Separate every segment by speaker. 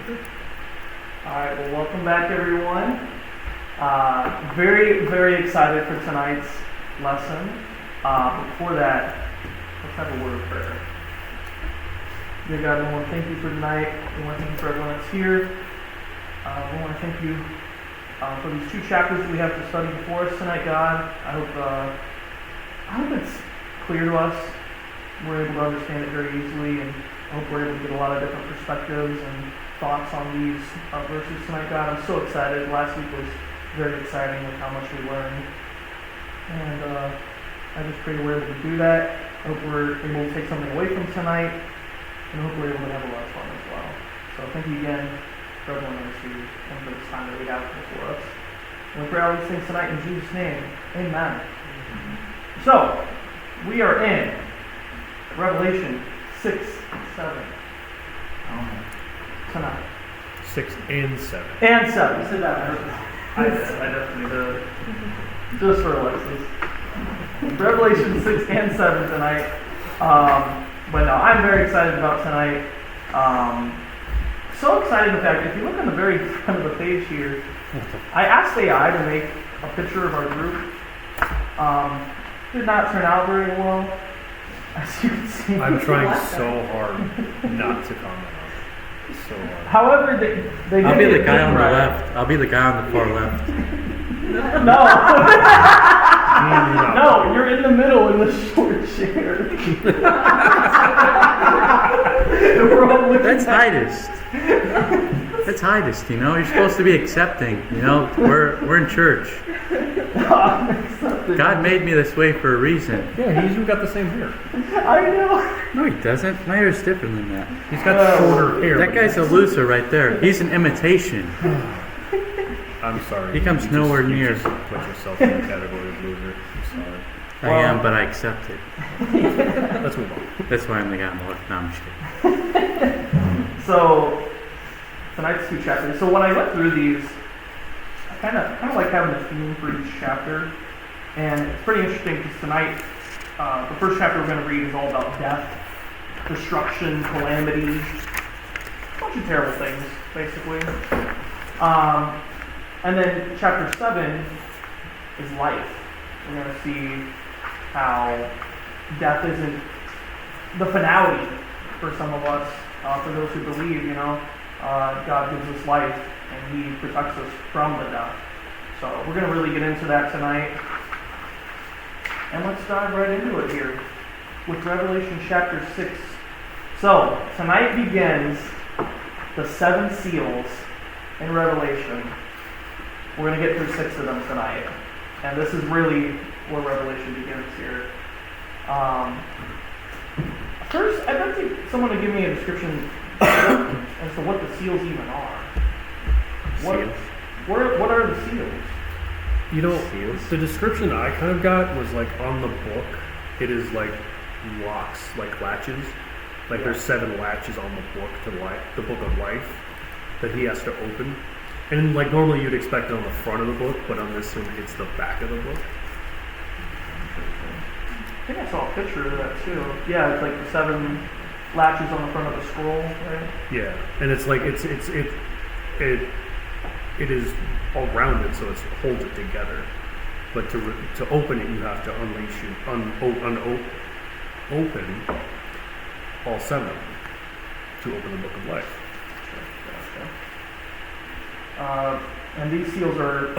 Speaker 1: Alright, well, welcome back, everyone. Very, very excited for tonight's lesson. Before that, let's have a word of prayer. Dear God, we want to thank you for tonight. We want to thank you for everyone that's here. We want to thank you for these two chapters that we have to study before us tonight, God. I hope it's clear to us. We're able to understand it very easily, and I hope we're able to get a lot of different perspectives and thoughts on these verses tonight, God. I'm so excited. Last week was very exciting with how much we learned. And I just pray we're able to do that. I hope we're able to take something away from tonight, and I hope we're able to have a lot of fun as well. So thank you again for everyone that's here and for this time that we have before us. And we pray all these things tonight in Jesus' name. Amen. So, we are in Revelation 6 and 7. Tonight.
Speaker 2: 6 and 7.
Speaker 1: And 7. You said that. I definitely did. Just for Alexis. Revelation 6 and 7 tonight. But no, I'm very excited about tonight. So excited, in fact, if you look on the very front of the page here, I asked AI to make a picture of our group. Did not turn out very well, as you can see.
Speaker 2: I'm trying so hard not to comment on it. So hard.
Speaker 1: However, they did
Speaker 3: I'll be the
Speaker 1: it
Speaker 3: guy on the
Speaker 1: right.
Speaker 3: left. I'll be the guy on the far left.
Speaker 1: No. No, you're in the middle in the short chair. We're all looking
Speaker 3: That's
Speaker 1: at
Speaker 3: highest. That's highest, you know. You're supposed to be accepting, you know. We're in church. God made me this way for a reason.
Speaker 2: Yeah, he's got the same hair.
Speaker 1: I know.
Speaker 3: No, he doesn't. My hair is different than that.
Speaker 2: He's got shorter hair.
Speaker 3: That guy's a loser right there. He's an imitation.
Speaker 2: I'm sorry.
Speaker 3: He comes
Speaker 2: You
Speaker 3: nowhere
Speaker 2: you
Speaker 3: near.
Speaker 2: just put yourself in the category of loser. I'm sorry.
Speaker 3: I am, but I accept it.
Speaker 2: Let's move on.
Speaker 3: That's why I'm the guy on the left. No, I'm just kidding.
Speaker 1: So tonight's two chapters. So when I went through these, I kind of like having a theme for each chapter, and it's pretty interesting because tonight the first chapter we're going to read is all about death, destruction, calamity, a bunch of terrible things, basically. And then chapter 7 is life. We're going to see how death isn't the finality for some of us. For those who believe, you know, God gives us life and He protects us from the death. So we're going to really get into that tonight. And let's dive right into it here with Revelation chapter 6. So tonight begins the 7 seals in Revelation. We're going to get through 6 of them tonight. And this is really where Revelation begins here. First, I'd like someone to give me a description as to what the seals even are. What are the seals?
Speaker 2: You know,
Speaker 3: Seals?
Speaker 2: the description I kind of got was like on the book, it is like locks, like latches. Like there's 7 latches on the book the book of life that he has to open. And like normally you'd expect it on the front of the book, but on this one it's the back of the book.
Speaker 1: I think I saw a picture of that too. Yeah, it's like the 7 latches on the front of the scroll, right?
Speaker 2: Yeah, and it's like it is all rounded, so it holds it together. But to open it, you have to unleash it, open all 7 of them to open the book of life.
Speaker 1: And these seals are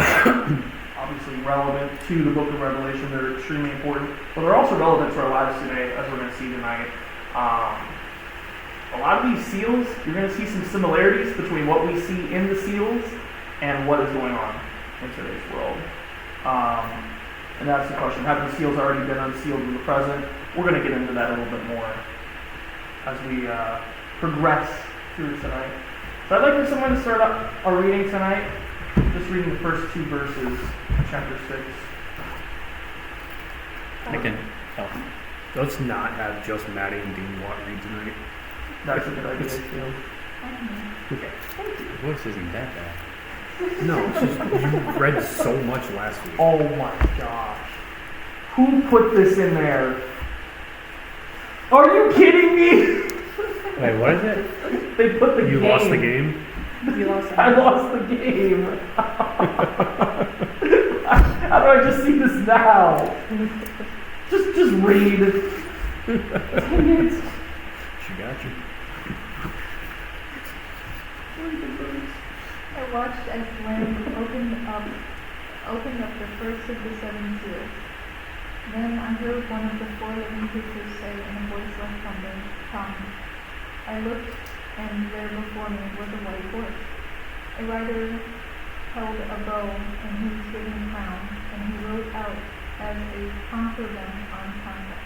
Speaker 1: obviously relevant to the book of Revelation. They're extremely important, but they're also relevant to our lives today, as we're going to see tonight. A lot of these seals, you're going to see some similarities between what we see in the seals and what is going on in today's world. And that's the question. Have the seals already been unsealed in the present? We're going to get into that a little bit more as we progress through tonight. So I'd like for someone to start up our reading tonight, just reading the first 2 verses of chapter 6.
Speaker 3: I can help.
Speaker 2: Let's not have just Maddie and Dean read tonight.
Speaker 1: That's a good idea, too.
Speaker 2: Okay.
Speaker 3: Your voice isn't that bad.
Speaker 2: No, it's just you read so much last week.
Speaker 1: Oh my gosh. Who put this in there? Are you kidding me?
Speaker 3: Wait, what is it?
Speaker 1: They put the
Speaker 2: You
Speaker 1: game.
Speaker 2: lost the game?
Speaker 4: You lost
Speaker 1: I lost the game. How do I just see this now? Just read. Dang it.
Speaker 2: She got you.
Speaker 5: I watched as the Lamb opened up the first of the seven seals. Then I heard one of the four living creatures say in a voice like thunder, "Come." I looked, and there before me was a white horse. A rider held a bow, and he was given a crown, and he rode out as a conqueror on combat.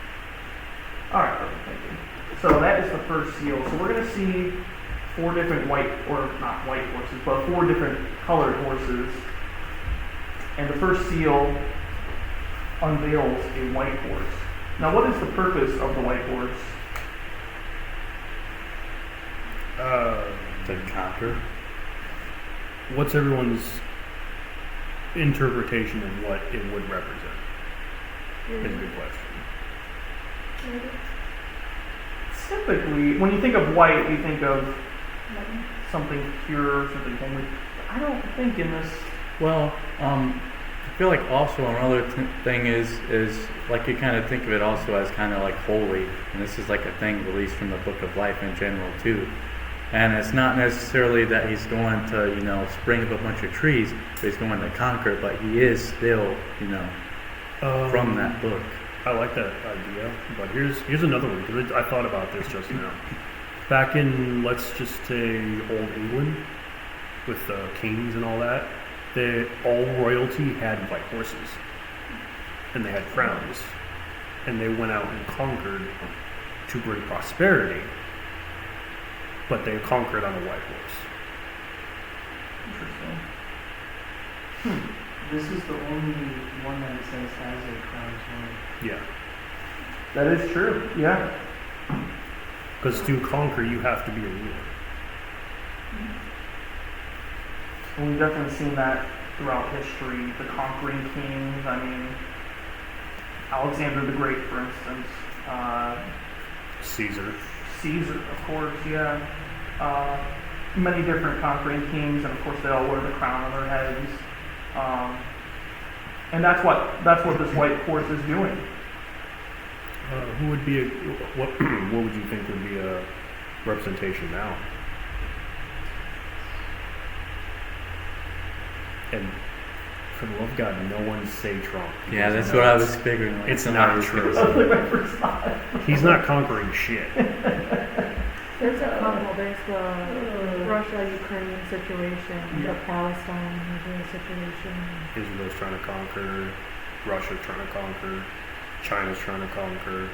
Speaker 1: All right, perfect, thank you. So that is the first seal. So we're going to see four different white, or not white horses, but four different colored horses. And the first seal unveils a white horse. Now, what is the purpose of the white horse?
Speaker 3: To conquer.
Speaker 2: What's everyone's interpretation of what it would represent? Is a good question.
Speaker 1: Typically, when you think of white, you think of something pure, something holy. I don't think in this.
Speaker 3: Well, I feel like also another thing is like you kind of think of it also as kind of like holy, and this is like a thing released from the Book of Life in general too. And it's not necessarily that he's going to, spring up a bunch of trees, but he's going to conquer, but he is still, from that book.
Speaker 2: I like that idea, but here's another one, because I thought about this just now. Back in, let's just say, Old England, with the kings and all that, all royalty had white horses, and they had crowns, and they went out and conquered to bring prosperity, but they conquered on a white horse.
Speaker 1: Interesting.
Speaker 6: This is the only one that it says has a crown as well.
Speaker 2: Yeah,
Speaker 1: That is true. Yeah.
Speaker 2: because to conquer, you have to be a ruler.
Speaker 1: And we've definitely seen that throughout history. The conquering kings. I mean, Alexander the Great, for instance.
Speaker 2: Caesar.
Speaker 1: Caesar, of course. Yeah. Many different conquering kings, and of course they all wear the crown on their heads. And that's what this white horse is doing.
Speaker 2: Who would be what would you think would be a representation now? And for the love of God, no one say Trump.
Speaker 3: Yeah,
Speaker 2: because
Speaker 3: that's
Speaker 2: he
Speaker 3: what I
Speaker 2: knows
Speaker 3: was figuring. Like
Speaker 2: It's
Speaker 3: somebody
Speaker 2: not
Speaker 3: was
Speaker 2: true.
Speaker 3: gonna
Speaker 1: That was like my first thought.
Speaker 2: He's not conquering shit.
Speaker 4: There's a couple. There's the Russia-Ukraine situation, the Palestine-Israel situation.
Speaker 2: Israel's trying to conquer, Russia's trying to conquer, China's trying to conquer.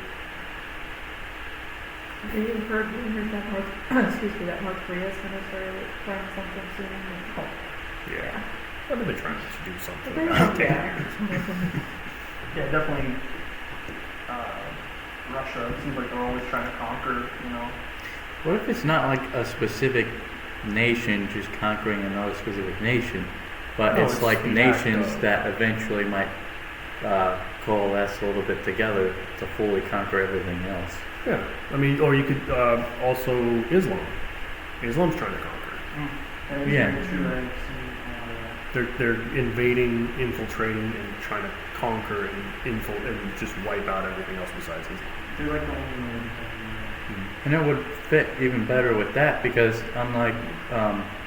Speaker 4: Have you heard that that North Korea's gonna start trying something soon?
Speaker 2: Yeah. What are they trying to do something
Speaker 4: But
Speaker 2: about?
Speaker 4: yeah.
Speaker 1: Yeah, definitely. Russia. It seems like they're always trying to conquer.
Speaker 3: What if it's not like a specific nation just conquering another specific nation, but
Speaker 2: No,
Speaker 3: it's
Speaker 2: it's
Speaker 3: like
Speaker 2: the
Speaker 3: nations
Speaker 2: act of-
Speaker 3: that eventually might coalesce a little bit together to fully conquer everything else?
Speaker 2: Yeah. I mean, or you could also Islam. Islam's trying to conquer.
Speaker 6: And
Speaker 3: Yeah.
Speaker 6: it's true, I've seen all that.
Speaker 2: They're invading, infiltrating, and trying to conquer and just wipe out everything else besides Islam.
Speaker 6: They're like the only one that
Speaker 3: And it would fit even better with that because unlike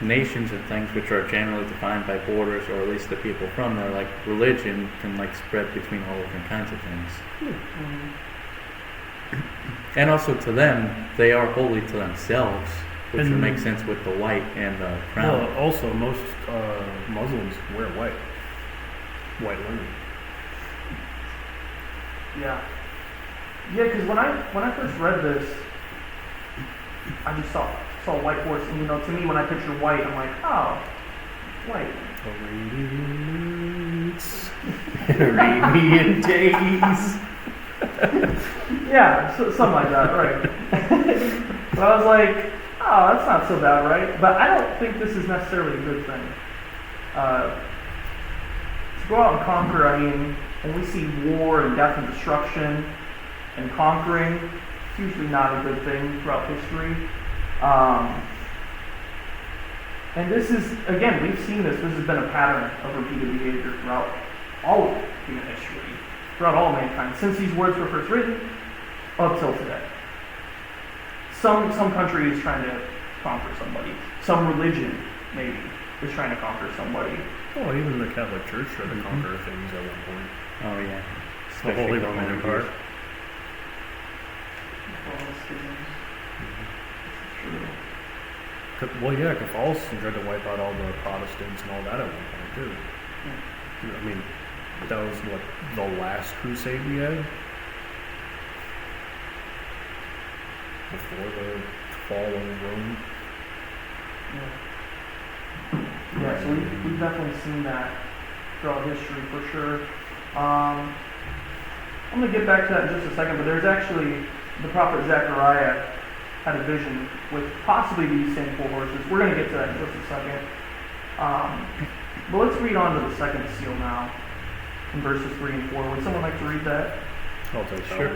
Speaker 3: nations and things which are generally defined by borders or at least the people from there, like religion can like spread between all different kinds of things. And also to them, they are holy to themselves, which would
Speaker 2: And-
Speaker 3: make sense with the white and the crown.
Speaker 2: Well, also most Muslims wear white linen.
Speaker 1: Yeah. Yeah, because when I first read this, I just saw a white horse, and to me when I picture white, I'm like, oh, white.
Speaker 2: Arabian days.
Speaker 1: Yeah, something like that, right? But I was like, oh, that's not so bad, right? But I don't think this is necessarily a good thing. To go out and conquer, I mean, when we see war and death and destruction and conquering, it's usually not a good thing throughout history. And this is, again, we've seen this. This has been a pattern of repeated behavior throughout all of human history, throughout all mankind, since these words were first written up till today. Some country is trying to conquer somebody. Some religion, maybe, is trying to conquer somebody.
Speaker 2: Well, even the Catholic Church tried to conquer things at one point.
Speaker 3: Oh yeah.
Speaker 2: The Holy Roman Empire. Well, yeah, Catholicism tried to wipe out all the Protestants and all that at one point too. I mean, that was what the last crusade we had before the fall of Rome.
Speaker 1: Yeah, so we've definitely seen that throughout history for sure. I'm going to get back to that in just a second, but there's actually, the prophet Zechariah had a vision with possibly these same 4 horses. We're going to get to that in just a second. But let's read on to the second seal now, in verses 3 and 4. Would someone like to read that?
Speaker 2: I'll take that
Speaker 3: Sure.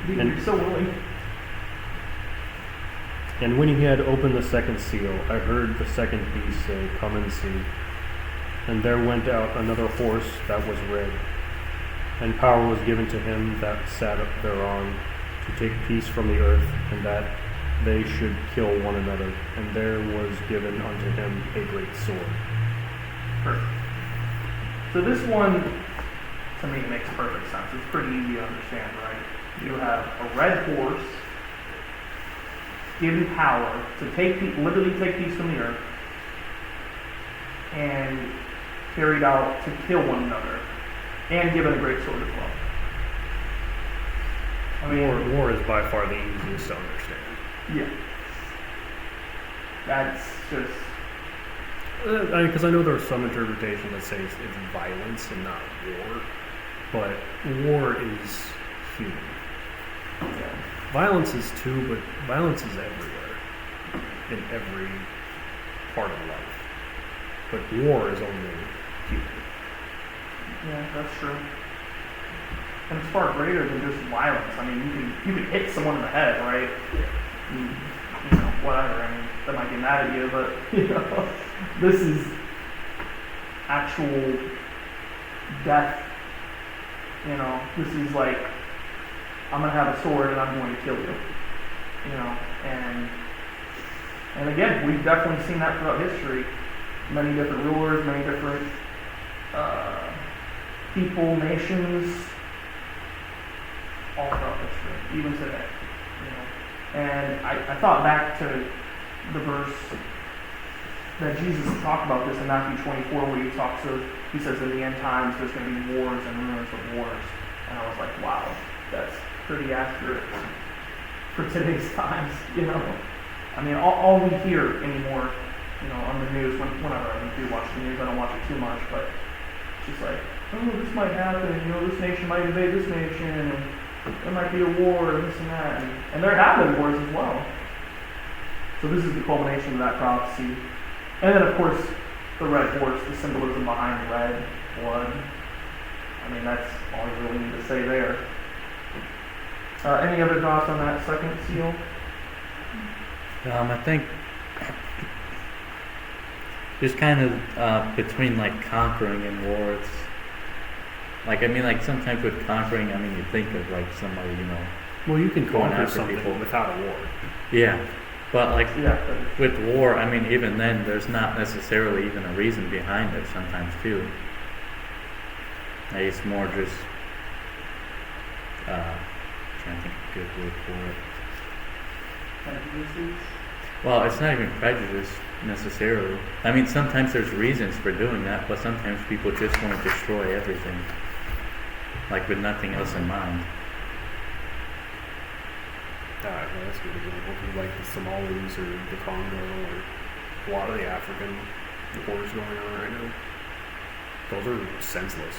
Speaker 2: one.
Speaker 1: You're so willing.
Speaker 2: And when he had opened the second seal, I heard the second beast say, "Come and see." And there went out another horse that was red, and power was given to him that sat up thereon, to take peace from the earth, and that they should kill one another. And there was given unto him a great sword.
Speaker 1: Perfect. So this one, to me, makes perfect sense. It's pretty easy to understand, right? You have a red horse given power to literally take peace from the earth, and carried out to kill one another, and given a great sword as well. I mean,
Speaker 2: War is by far the easiest to understand.
Speaker 1: yeah. That's just,
Speaker 2: Because I know there are some interpretations that say it's violence and not war, but war is human.
Speaker 1: yeah.
Speaker 2: Violence is too, but violence is everywhere, in every part of life. But war is only human.
Speaker 1: Yeah, that's true. And it's far greater than just violence. I mean, you can hit someone in the head, right? You know, whatever. I mean, they might get mad at you, but you know, this is actual death. You know, this is like, I'm gonna have a sword and I'm going to kill you. You know, and again, we've definitely seen that throughout history. Many different rulers, many different people, nations, all throughout history, even today. You know, and I thought back to the verse that Jesus talked about this in Matthew 24, where he says in the end times there's going to be wars and rumors of wars, and I was like, wow, that's pretty accurate for today's times. You know, I mean, all we hear anymore, you know, on the news, whenever I do watch the news, I don't watch it too much, but it's just like, oh, this might happen, you know, this nation might invade this nation, and there might be a war, and this and that, and there have been wars as well. So this is the culmination of that prophecy. And then, of course, the red horse, the symbolism behind red blood. I mean, that's all you really need to say there. Any other thoughts on that second seal?
Speaker 3: I think just kind of between like conquering and war, it's like, I mean, like sometimes with conquering, I mean, you think of like somebody, you know.
Speaker 2: Well, you can
Speaker 3: Going
Speaker 2: conquer
Speaker 3: after
Speaker 2: something
Speaker 3: people.
Speaker 2: without a war.
Speaker 3: Yeah, but like
Speaker 1: Yeah.
Speaker 3: with war, I mean, even then, there's not necessarily even a reason behind it sometimes too. Like, it's more just trying to think of a good word for it.
Speaker 6: Prejudices?
Speaker 3: Well, it's not even prejudice necessarily. I mean, sometimes there's reasons for doing that, but sometimes people just want to destroy everything, like with nothing else in mind.
Speaker 2: Well, that's a good example. Like the Somalis or the Congo or a lot of the African wars going on right now. Those are senseless.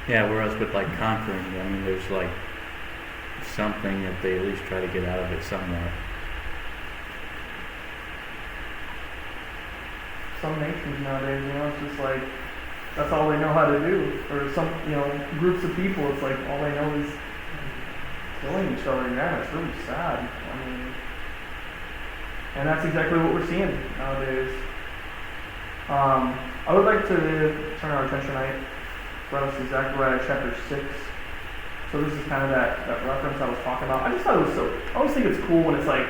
Speaker 3: Yeah, whereas with like conquering, I mean, there's like something that they at least try to get out of it somewhat.
Speaker 1: Some nations nowadays, you know, it's just like, that's all they know how to do. Or some, you know, groups of people, it's like all they know is killing each other. Yeah, it's really sad. I mean, And that's exactly what we're seeing nowadays. I would like to turn our attention tonight to Zechariah chapter 6. So this is kind of that reference I was talking about. I just thought it was I always think it's cool when it's like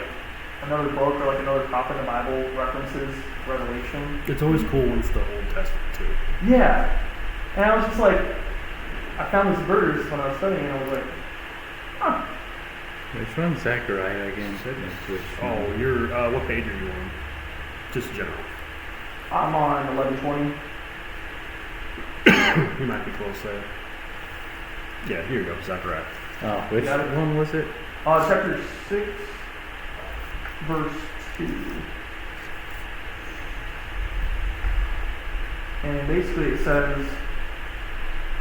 Speaker 1: another book or like another topic in the Bible references Revelation.
Speaker 2: It's always cool when it's the Old Testament too.
Speaker 1: Yeah. And I was just like, I found this verse when I was studying and I was like, huh.
Speaker 3: Which one's Zechariah again? Which
Speaker 2: Oh, you're what page are you on? Just general.
Speaker 1: I'm on 1120.
Speaker 2: You might be close there. Yeah, here you go, Zechariah.
Speaker 3: Oh, which
Speaker 1: Got it.
Speaker 3: one was it?
Speaker 1: Chapter 6, verse 2. And basically it says,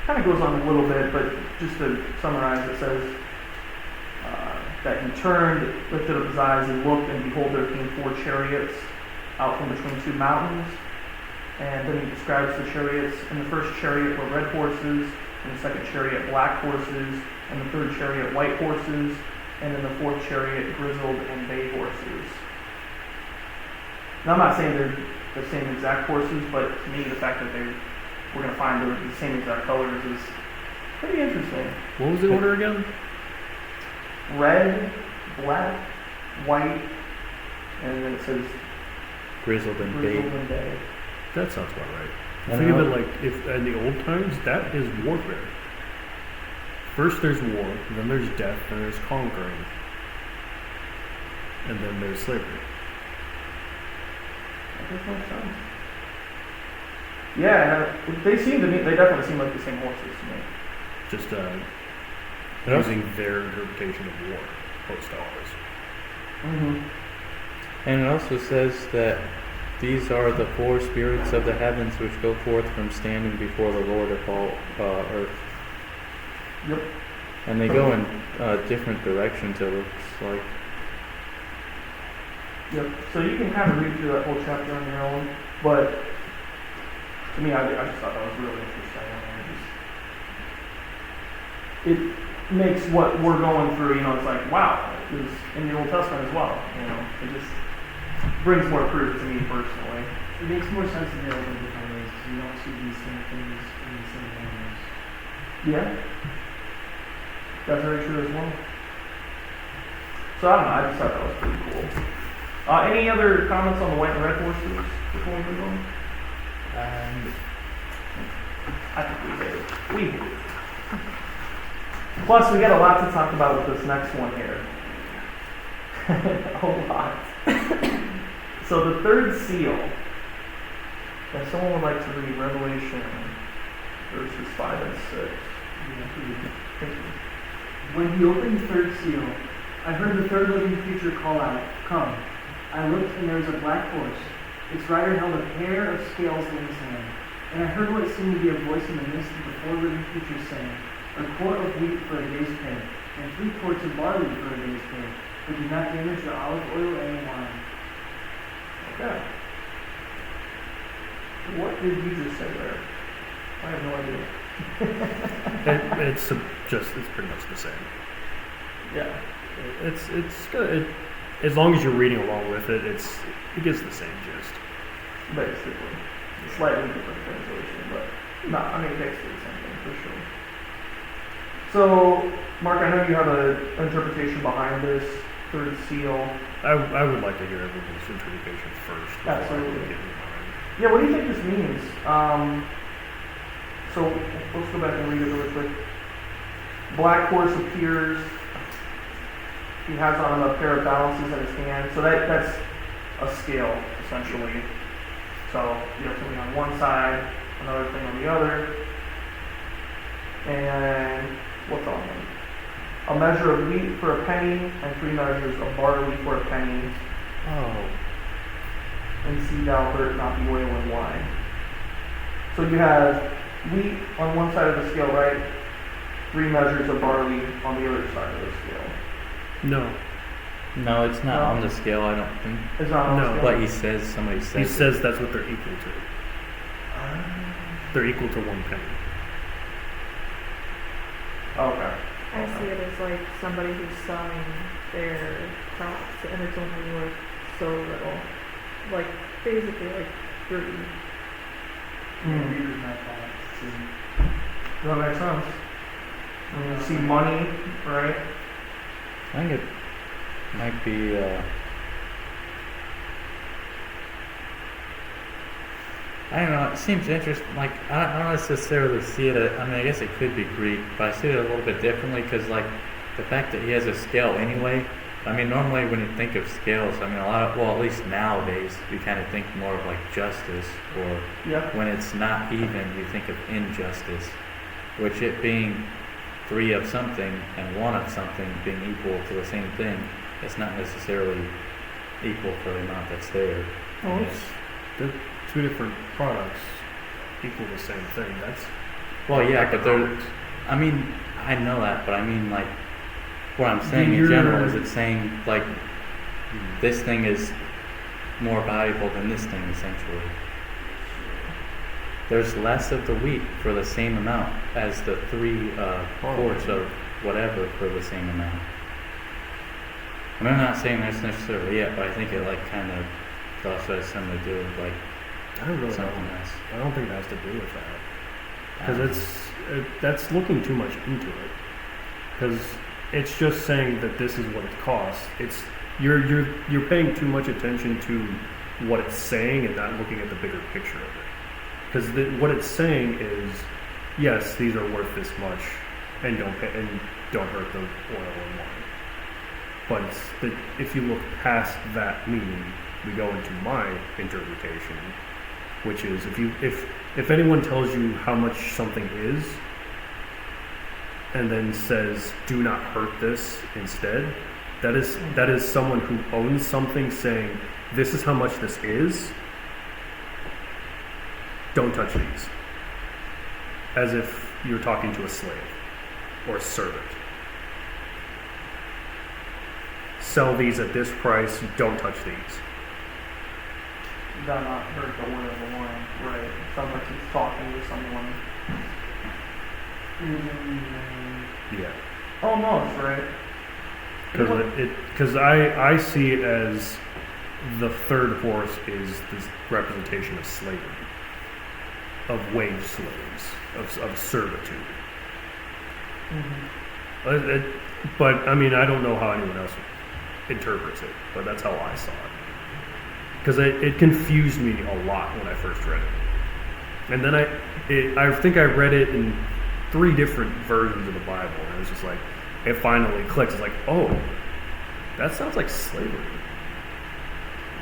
Speaker 1: kind of goes on a little bit, but just to summarize, it says that he turned, lifted up his eyes, and looked, and behold, there came 4 chariots out from between 2 mountains. And then he describes the chariots. In the first chariot were red horses, in the second chariot black horses, in the third chariot white horses, and in the fourth chariot grizzled and bay horses. Now I'm not saying they're the same exact horses, but to me the fact that we're going to find they're the same exact colors is pretty interesting.
Speaker 2: What was the order again?
Speaker 1: Red, black, white, and then it says
Speaker 3: Grizzled and
Speaker 1: grizzled
Speaker 3: Bay.
Speaker 1: and bay.
Speaker 2: That sounds about right.
Speaker 3: I
Speaker 2: Think of
Speaker 3: know.
Speaker 2: it like if in the old times, that is warfare. First there's war, then there's death, then there's conquering, and then there's slavery.
Speaker 1: That makes no sense. Yeah, and they definitely seem like the same horses to me.
Speaker 2: Just
Speaker 3: Yeah.
Speaker 2: using their interpretation of war, post ours.
Speaker 1: Mm-hmm.
Speaker 3: And it also says that these are the 4 spirits of the heavens which go forth from standing before the Lord of all earth.
Speaker 1: Yep.
Speaker 3: And they go in different directions, it looks like.
Speaker 1: Yep. So you can kind of read through that whole chapter on your own, but to me, I just thought that was really interesting. I mean, it makes what we're going through, it's like, wow, it was in the Old Testament as well. It just brings more proof to me personally.
Speaker 6: It makes more sense in the other different ways because you don't see these same things in the same animals.
Speaker 1: Yeah. That's very true as well. So I don't know, I just thought that was pretty cool. Any other comments on the white and red horses before we move on? I think we did. Plus, we got a lot to talk about with this next one here. A lot. So the third seal, if someone would like to read Revelation verses 5 and 6. Thank you.
Speaker 6: When he opened the third seal, I heard the third living creature call out, "Come." I looked, and there was a black horse. Its rider held a pair of scales in his hand. And I heard what seemed to be a voice in the midst of the 4 living creatures saying, "A quart of wheat for a day's pay, and 3 quarts of barley for a day's pay, but do not damage the olive oil and the wine."
Speaker 1: Okay. What did you just say there? I have no idea.
Speaker 2: It's pretty much the same.
Speaker 1: Yeah.
Speaker 2: It's good. As long as you're reading along with it, it gives the same gist.
Speaker 1: Basically. Slightly different translation, but no, I mean, basically the same thing for sure. So, Mark, I know you have an interpretation behind this third seal.
Speaker 2: I would like to hear everyone's interpretation first. before I
Speaker 1: Absolutely.
Speaker 2: get into mine.
Speaker 1: Yeah, what do you think this means? So let's go back and read it really quick. Black horse appears. He has on him a pair of balances in his hand. So that's a scale, essentially. So you have something on one side, another thing on the other. And what's on them? A measure of wheat for a penny, and 3 measures of barley for a penny.
Speaker 3: Oh.
Speaker 1: And see thou hurt not the oil and wine. So you have wheat on one side of the scale, right? 3 measures of barley on the other side of the scale.
Speaker 2: No,
Speaker 3: No, it's not
Speaker 1: No.
Speaker 3: on the scale, I don't think.
Speaker 1: Is that on
Speaker 2: No.
Speaker 1: the scale?
Speaker 3: But somebody says
Speaker 2: he
Speaker 3: it.
Speaker 2: says that's what they're equal to. They're equal to 1 penny.
Speaker 1: Okay.
Speaker 4: I see it as like somebody who's selling their crops and it's only worth so so little. Like, basically, like, free.
Speaker 6: Readers not that.
Speaker 1: Does that make sense? When you see money, right?
Speaker 3: I think it might be. I don't know. It seems interesting. Like I don't necessarily see it. I mean, I guess it could be Greek, but I see it a little bit differently because, like, the fact that he has a scale anyway. I mean, normally when you think of scales, I mean, at least nowadays, we kind of think more of like justice, or
Speaker 1: Yeah.
Speaker 3: when it's not even, you think of injustice, which it being 3 of something and 1 of something being equal to the same thing, it's not necessarily equal for the amount that's there.
Speaker 2: Oh, it's the 2 different products equal the same thing. That's
Speaker 3: Well, yeah, but they're.
Speaker 2: economics.
Speaker 3: I mean, I know that, but I mean, like, what I'm saying in
Speaker 2: You're-
Speaker 3: general is it's saying, like, this thing is more valuable than this thing, essentially. There's less of the wheat for the same amount as the 3 quarts of whatever for the same amount. I mean, I'm not saying that's necessarily it, but I think it, like, kind of also has something to do with, like,
Speaker 2: I don't really know.
Speaker 3: something else.
Speaker 2: I don't think it has to do with that. Because that's looking too much into it. Because it's just saying that this is what it costs. It's you're paying too much attention to what it's saying and not looking at the bigger picture of it. Because what it's saying is, yes, these are worth this much, and don't hurt the oil and wine. But it's that if you look past that meaning, we go into my interpretation, which is if anyone tells you how much something is, and then says, do not hurt this instead, that is someone who owns something saying, this is how much this is, don't touch these. As if you're talking to a slave or a servant. Sell these at this price, don't touch these.
Speaker 1: Do not hurt the oil of the wine. Right. It sounds like he's talking to someone.
Speaker 2: Yeah.
Speaker 1: Almost, right?
Speaker 2: Because I see it as the third horse is this representation of slavery, of wage slaves, of servitude.
Speaker 1: Mm-hmm.
Speaker 2: But I mean, I don't know how anyone else interprets it, but that's how I saw it. Because it confused me a lot when I first read it, and then I think I read it in 3 different versions of the Bible, and it was just like, it finally clicks. It's like, oh, that sounds like slavery.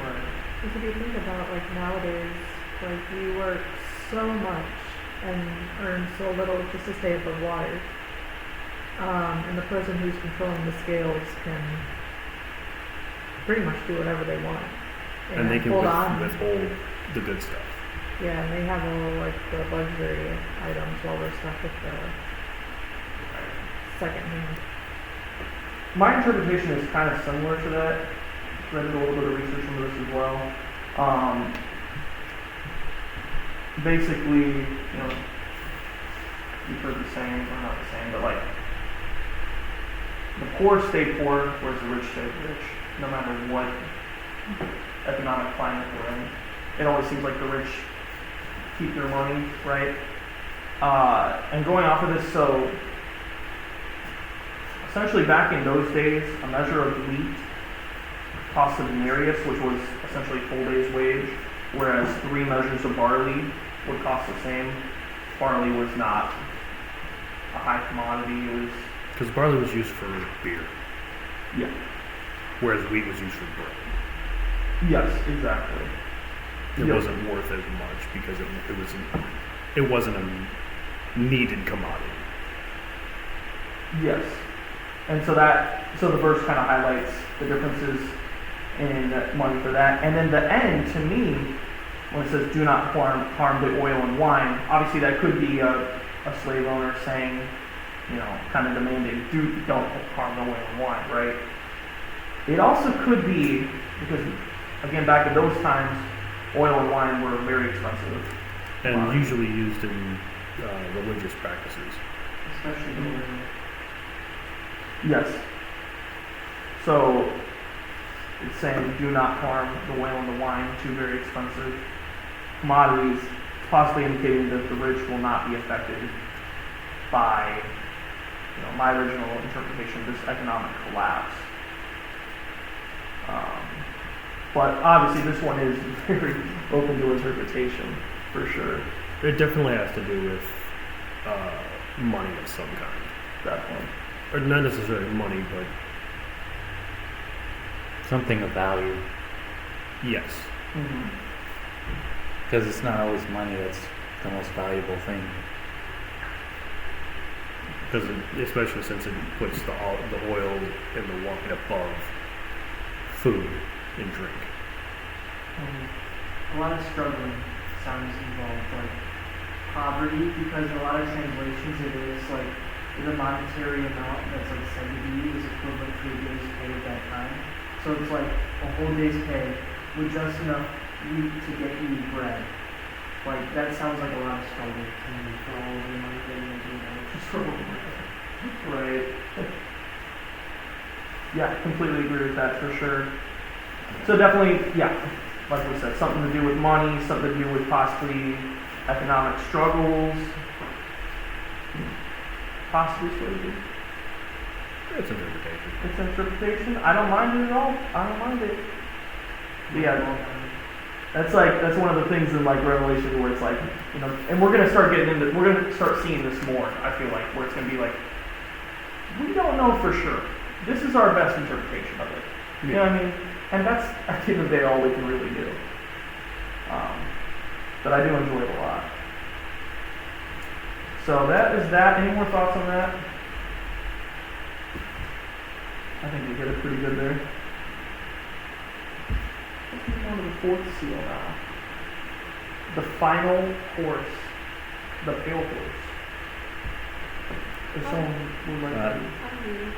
Speaker 1: Right.
Speaker 4: Because if you think about, like, nowadays, like, we work so much and earn so little just to stay above water. And the person who's controlling the scales can pretty much do whatever they want.
Speaker 2: And they can
Speaker 4: hold on.
Speaker 2: withhold the good stuff.
Speaker 4: Yeah, and they have all, like, the luxury items while we're stuck with the second hand.
Speaker 1: My interpretation is kind of similar to that. I did a little bit of research into this as well. Basically, you've heard the saying, or not the saying, but like, the poor stay poor, whereas the rich stay rich, no matter what economic climate we're in. It always seems like the rich keep their money, right? And going off of this, so essentially back in those days, a measure of wheat cost a denarius, which was essentially a full day's wage, whereas 3 measures of barley would cost the same. Barley was not a high commodity. It was,
Speaker 2: Because barley was used for beer,
Speaker 1: yeah.
Speaker 2: whereas wheat was used for bread.
Speaker 1: Yes, exactly.
Speaker 2: It
Speaker 1: Yeah.
Speaker 2: wasn't worth as much because it wasn't a needed commodity.
Speaker 1: Yes. And so the verse kind of highlights the differences in money for that. And then the end, to me, when it says do not harm the oil and wine, obviously that could be a slave owner saying, kind of demanding, don't harm the oil and wine, right? It also could be, because again, back in those times, oil and wine were very expensive.
Speaker 2: And
Speaker 1: Wow.
Speaker 2: usually used in religious practices.
Speaker 6: Especially the
Speaker 1: Yes. So It's saying do not harm the whale and the wine, two very expensive commodities, possibly indicating that the rich will not be affected by, my original interpretation of this economic collapse. But obviously this one is very open to interpretation, for sure.
Speaker 2: It definitely has to do with money of some kind.
Speaker 1: Definitely.
Speaker 2: Or not necessarily money, but
Speaker 3: Something of value.
Speaker 2: yes.
Speaker 1: Mm-hmm.
Speaker 3: Because it's not always money that's the most valuable thing.
Speaker 2: Because especially since it puts the oil and the wine above food and drink.
Speaker 6: A lot of struggling sounds involved, like poverty, because in a lot of translations it is like the monetary amount that's like said to be is equivalent to a day's pay at that time. So it's like a whole day's pay with just enough wheat to get you bread. Like that sounds like a lot of struggle to me for all of the money that you do.
Speaker 1: Right. Yeah, completely agree with that for sure. So definitely, yeah, like we said, something to do with money, something to do with possibly economic struggles, possibly slavery.
Speaker 2: It's interpretation.
Speaker 1: It's interpretation. I don't mind it at all. I don't mind it. But yeah, that's one of the things in like Revelation where it's like, and we're gonna start seeing this more. I feel like where it's gonna be like, we don't know for sure. This is our best interpretation of it. You know what I mean? And that's at the end of the day all we can really do. But I do enjoy it a lot. So that is that. Any more thoughts on that? I think we get it pretty good there. Let's move on to the fourth seal now. The final horse. The pale horse. If someone would like to.
Speaker 5: I do.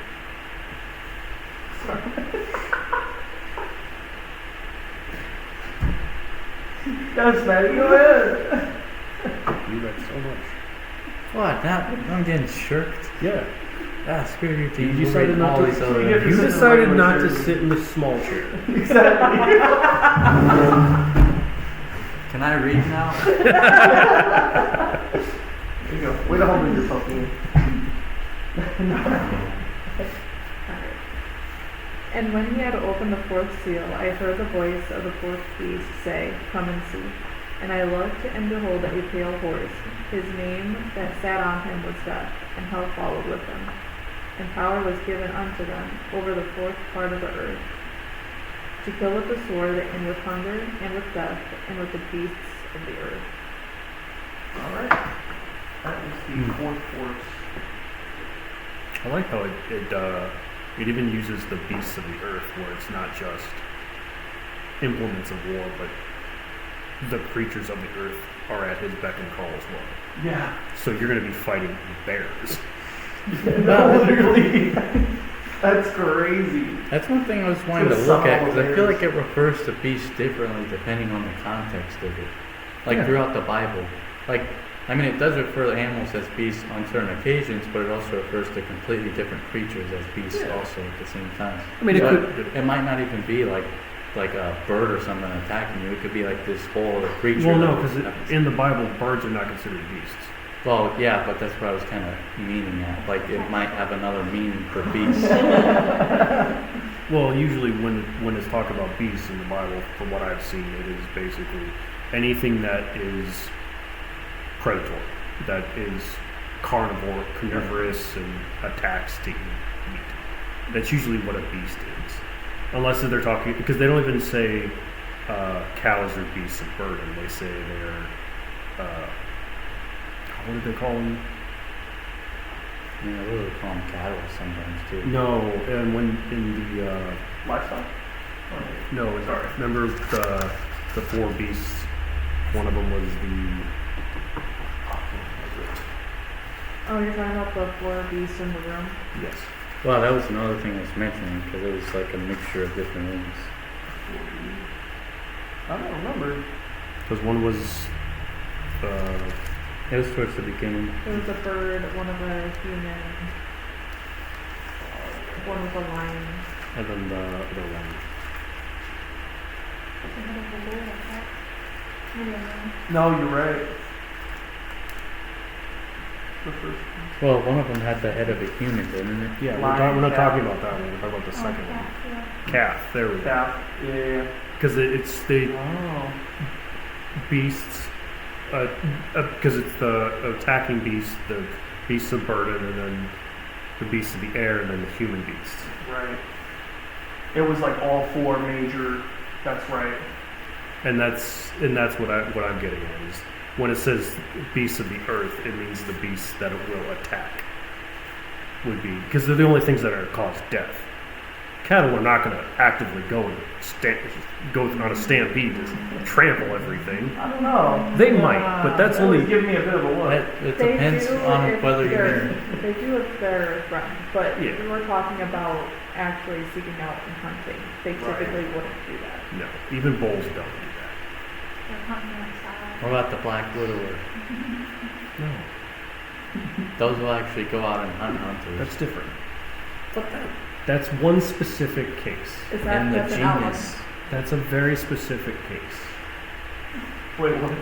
Speaker 1: Yes, Maddie, go ahead.
Speaker 2: You read so much.
Speaker 3: What? I'm getting shirked?
Speaker 2: Yeah.
Speaker 3: Ah, screw your team.
Speaker 2: You decided not
Speaker 3: all
Speaker 2: to-
Speaker 3: these
Speaker 1: so
Speaker 3: other.
Speaker 1: you get
Speaker 2: You
Speaker 1: sit in the
Speaker 2: decided
Speaker 1: regular
Speaker 2: not to
Speaker 1: chair.
Speaker 2: sit in the small chair.
Speaker 1: Exactly.
Speaker 3: Can I read now?
Speaker 1: There you go. Way to hold yourself in.
Speaker 4: Alright. And when he had opened the fourth seal, I heard the voice of the fourth beast say, Come and see. And I looked, and behold, a pale horse. His name that sat on him was Death, and hell followed with him. And power was given unto them over the fourth part of the earth, to kill with the sword, and with hunger, and with death, and with the beasts of the earth.
Speaker 1: Alright. That is the fourth horse.
Speaker 2: I like how it even uses the beasts of the earth, where it's not just implements of war, but the creatures of the earth are at his beck and call as well.
Speaker 1: Yeah.
Speaker 2: So you're going to be fighting bears.
Speaker 1: Literally. That's crazy.
Speaker 3: That's one thing I was wanting to
Speaker 1: Just
Speaker 3: look
Speaker 1: some
Speaker 3: at, because I feel
Speaker 1: bears.
Speaker 3: like it refers to beasts differently depending on the context of it. Like
Speaker 2: Yeah.
Speaker 3: throughout the Bible. Like, I mean, it does refer to animals as beasts on certain occasions, but it also refers to completely different creatures as beasts
Speaker 1: Yeah.
Speaker 3: also at the same time.
Speaker 2: I mean, it
Speaker 3: So
Speaker 2: could.
Speaker 3: it might not even be like a bird or something attacking you. It could be like this whole other creature.
Speaker 2: Well, no,
Speaker 3: that
Speaker 2: because
Speaker 3: happens.
Speaker 2: in the Bible, birds are not considered beasts.
Speaker 3: Well, yeah, but that's what I was kind of meaning at. Like, it might have another meaning for beast.
Speaker 2: Well, usually when it's talk about beasts in the Bible, from what I've seen, it is basically anything that is predatory, that is carnivorous, and attacks to eat meat. That's usually what a beast is, unless they're talking, because they don't even say cows are beasts of burden. They say they're what do they call them?
Speaker 3: You know, they would call them cattle sometimes too.
Speaker 2: No, and when in the
Speaker 1: Livestock?
Speaker 2: no, it's
Speaker 1: Sorry.
Speaker 2: remember the four beasts. One of them was the
Speaker 4: Oh, you're talking about the four beasts in the room?
Speaker 2: yes.
Speaker 3: Well, that was another thing I was mentioning, because it was like a mixture of different things.
Speaker 1: I don't remember.
Speaker 2: Because one was
Speaker 3: It was towards the beginning.
Speaker 4: There was a bird, one of a human, one was a lion.
Speaker 2: and then the other one.
Speaker 5: bull attack? I don't know.
Speaker 1: No, you're right. The first
Speaker 3: Well, one of them had the head of a human, didn't it?
Speaker 2: Yeah,
Speaker 1: Lion,
Speaker 2: we're not
Speaker 1: calf.
Speaker 2: talking about that one. We're talking about the
Speaker 5: Oh,
Speaker 2: second one.
Speaker 5: yeah, yeah.
Speaker 2: Calf. There we go.
Speaker 1: calf. Yeah.
Speaker 2: Because it's the
Speaker 1: Oh.
Speaker 2: beasts. Because it's the attacking beast, the beasts of burden, and then the beasts of the air, and then the human beasts.
Speaker 1: Right. It was like all four major. That's right.
Speaker 2: And that's what I'm getting at is when it says beasts of the earth, it means the beasts that it will attack. Would be because they're the only things that are cause death. Cattle are not going to actively go on a stampede to trample everything.
Speaker 1: I don't know.
Speaker 2: They might, but that's
Speaker 1: That was
Speaker 2: only
Speaker 1: giving me a bit of a look.
Speaker 3: It
Speaker 4: They
Speaker 3: depends
Speaker 4: do
Speaker 3: on
Speaker 4: if
Speaker 3: whether
Speaker 4: they're-
Speaker 3: you're.
Speaker 4: They do if they're a friend, but
Speaker 2: Yeah.
Speaker 4: we were talking about actually seeking out and hunting. They
Speaker 1: Right.
Speaker 4: typically wouldn't do that.
Speaker 2: no. Even bulls don't do
Speaker 5: They're hunting outside.
Speaker 3: What about the black widower?
Speaker 2: that. No,
Speaker 3: Those will actually go out and hunt hunters.
Speaker 2: that's different. That's one specific case.
Speaker 4: Is that
Speaker 3: And the
Speaker 4: that's an outlook?
Speaker 3: genius.
Speaker 2: That's a very specific case.
Speaker 1: Wait, what?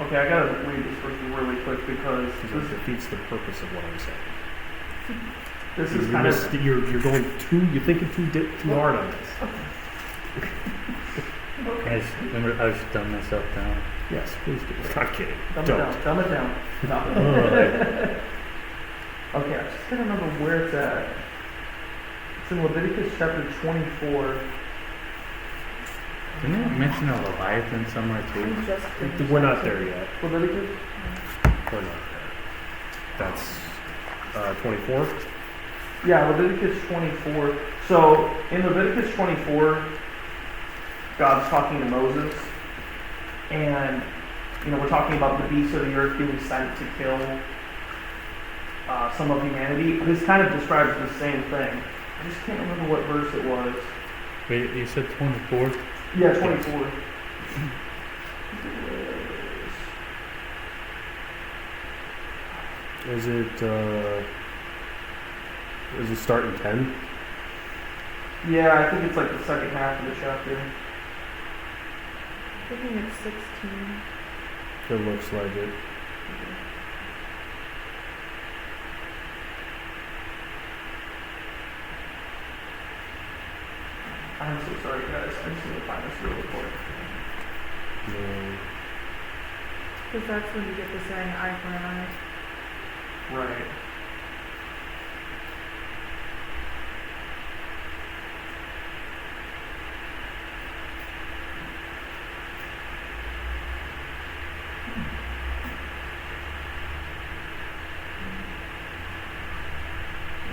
Speaker 1: Okay, I gotta read this first really quick because
Speaker 2: Because it defeats the purpose of what I'm saying.
Speaker 1: this is kind of.
Speaker 2: You're going you're thinking too hard on this.
Speaker 3: I just remember I just dumbed myself down.
Speaker 2: Yes, please do. I'm kidding.
Speaker 1: Dumb it
Speaker 2: Don't.
Speaker 1: down. Dumb it down. No.
Speaker 2: Alright.
Speaker 1: Okay, I just gotta remember where it's at. It's in Leviticus chapter 24.
Speaker 3: Didn't it mention a Leviathan somewhere too?
Speaker 4: We just finished
Speaker 2: We're
Speaker 4: that
Speaker 2: not
Speaker 4: too.
Speaker 2: there yet.
Speaker 1: Leviticus?
Speaker 2: We're not there. That's 24.
Speaker 1: Yeah, Leviticus 24. So in Leviticus 24, God's talking to Moses, and we're talking about the beasts of the earth being sent to kill some of humanity. This kind of describes the same thing. I just can't remember what verse it was.
Speaker 3: Wait, you said 24?
Speaker 1: Yeah, 24.
Speaker 2: Is it start in 10?
Speaker 1: Yeah, I think it's like the second half of the chapter.
Speaker 4: I think it's 16.
Speaker 2: It looks like it.
Speaker 1: I'm so sorry, guys. I just need to find this really quick.
Speaker 2: No.
Speaker 4: Because that's when you get the saying eye for an eye.
Speaker 1: Right.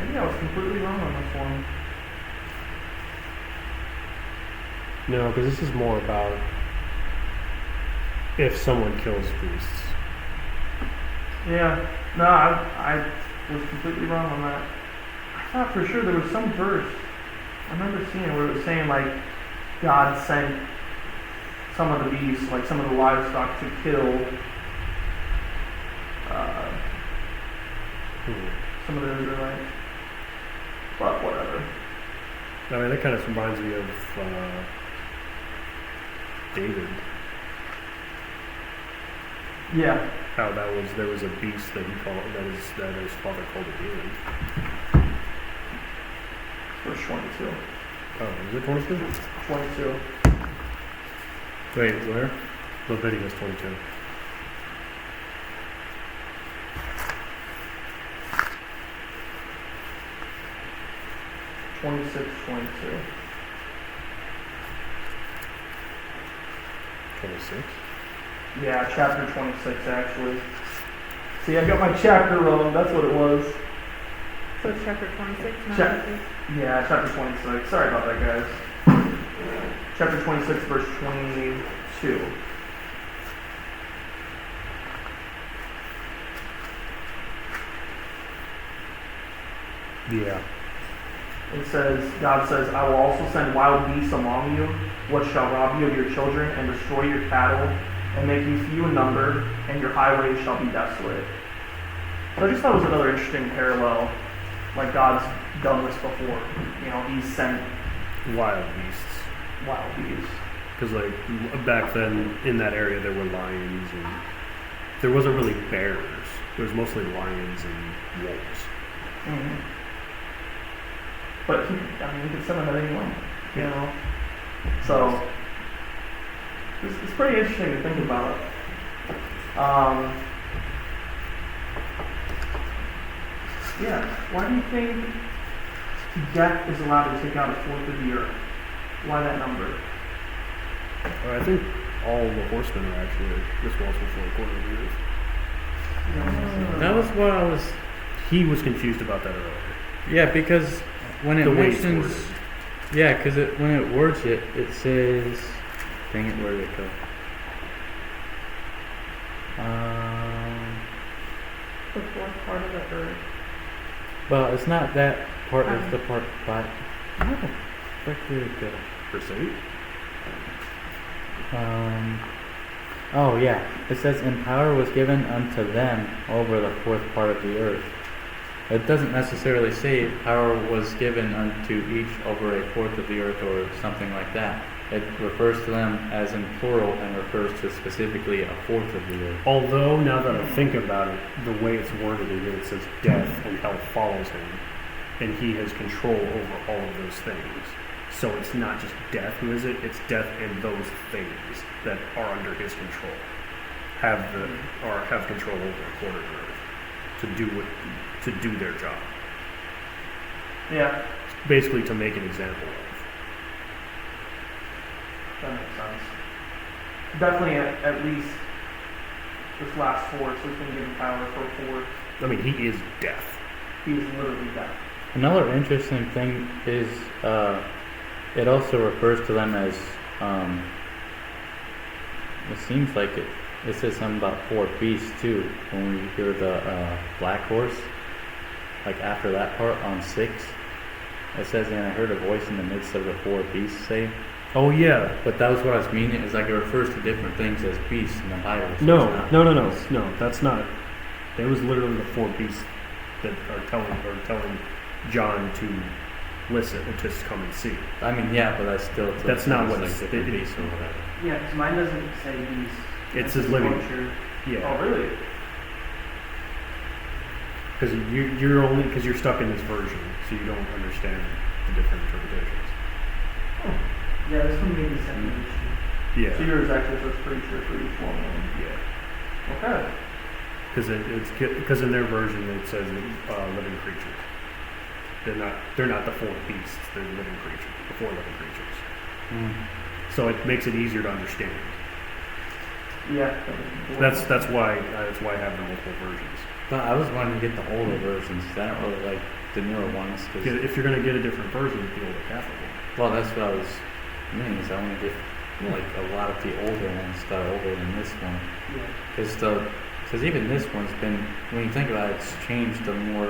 Speaker 1: Maybe I was completely wrong on this one.
Speaker 2: No, because this is more about if someone kills beasts.
Speaker 1: Yeah. No, I was completely wrong on that. I thought for sure there was some verse. I remember seeing it where it was saying like God sent some of the beasts, like some of the livestock, to kill some of the Israelites. But whatever.
Speaker 2: I mean, that kind of reminds me of David.
Speaker 1: Yeah.
Speaker 2: How there was a beast that that his father called a demon.
Speaker 1: Verse 22.
Speaker 2: Oh, is it 22?
Speaker 1: 22.
Speaker 3: Wait, where?
Speaker 2: Leviticus 22.
Speaker 1: Twenty-six, 22.
Speaker 2: 26.
Speaker 1: Yeah, chapter 26 actually. See, I got my chapter wrong. That's what it was.
Speaker 4: So it's chapter 26, not
Speaker 1: Chap-
Speaker 4: 50.
Speaker 1: Yeah, chapter 26. Sorry about that, guys. Chapter 26, verse 22.
Speaker 2: Yeah.
Speaker 1: It says, God says, I will also send wild beasts among you, which shall rob you of your children and destroy your cattle, and make you few in number, and your highways shall be desolate. So I just thought it was another interesting parallel. Like God's done this before. He's sent
Speaker 2: Wild beasts.
Speaker 1: wild beasts.
Speaker 2: Because like back then in that area there were lions and there wasn't really bears. There was mostly lions and wolves.
Speaker 1: Mm-hmm. But he could send them at any moment, you know. So it's pretty interesting to think about. Yeah. Why do you think death is allowed to take out a fourth of the earth? Why that number?
Speaker 2: I think all the horsemen are actually responsible for a quarter of the earth.
Speaker 3: That was what I was.
Speaker 2: He was confused about that earlier.
Speaker 3: Yeah, because when it
Speaker 2: The way it's
Speaker 3: mentions.
Speaker 2: worded.
Speaker 3: Yeah, because when it words it, it says. Dang it, where did it go?
Speaker 4: The fourth part of the earth.
Speaker 3: Well, it's not that part, it's the part by. Where the frick did it go?
Speaker 2: Pursuit?
Speaker 3: Oh yeah, it says, and power was given unto them over the fourth part of the earth. It doesn't necessarily say power was given unto each over a fourth of the earth or something like that. It refers to them as in plural and refers to specifically a fourth of the earth.
Speaker 2: Although, now that I think about it, the way it's worded in here, it says death and hell follows him, and he has control over all of those things. So it's not just death who is it, it's death and those things that are under his control. Have control over a quarter of earth to do their job.
Speaker 1: Yeah,
Speaker 2: Basically to make an example of.
Speaker 1: that makes sense. Definitely at least this last fourth, so he's been given power for a fourth.
Speaker 2: I mean, he is death.
Speaker 1: He is literally death.
Speaker 3: Another interesting thing is it also refers to them as it seems like it says something about four beasts too when we hear the black horse, like after that part on 6 it says, and I heard a voice in the midst of the four beasts say.
Speaker 2: Oh yeah.
Speaker 3: But that was what I was meaning, is like it refers to different things as beasts in the Bible. So
Speaker 2: No,
Speaker 3: it's not-
Speaker 2: no, that's not. It was literally the four beasts that are telling John to listen, to come and see.
Speaker 3: I mean, yeah, but
Speaker 2: That's not what
Speaker 3: like
Speaker 2: it's-
Speaker 3: different
Speaker 2: it-
Speaker 3: beasts or whatever.
Speaker 6: Yeah, because mine doesn't say beast.
Speaker 2: It says living.
Speaker 6: Vulture.
Speaker 2: Yeah,
Speaker 1: Oh, really?
Speaker 2: because you're stuck in this version, so you don't understand the different interpretations.
Speaker 6: Yeah, this one made me separation.
Speaker 2: Yeah,
Speaker 1: So yours actually says creature for each one.
Speaker 2: yeah.
Speaker 1: Okay.
Speaker 2: Because in their version it says living creatures. They're not the four beasts. They're living creatures. The four living creatures. So it makes it easier to understand.
Speaker 1: Yeah.
Speaker 2: That's why I have the multiple versions.
Speaker 3: But I was wanting to get the older versions, 'cause I don't really like the newer ones. 'Cause-
Speaker 2: If you're gonna get a different version, get the older Catholic one.
Speaker 3: well, that's what I was meaning, is I want to get like a lot of the older ones that are older than this one.
Speaker 6: Yeah.
Speaker 3: Because even this one's been, when you think about it, it's changed the more,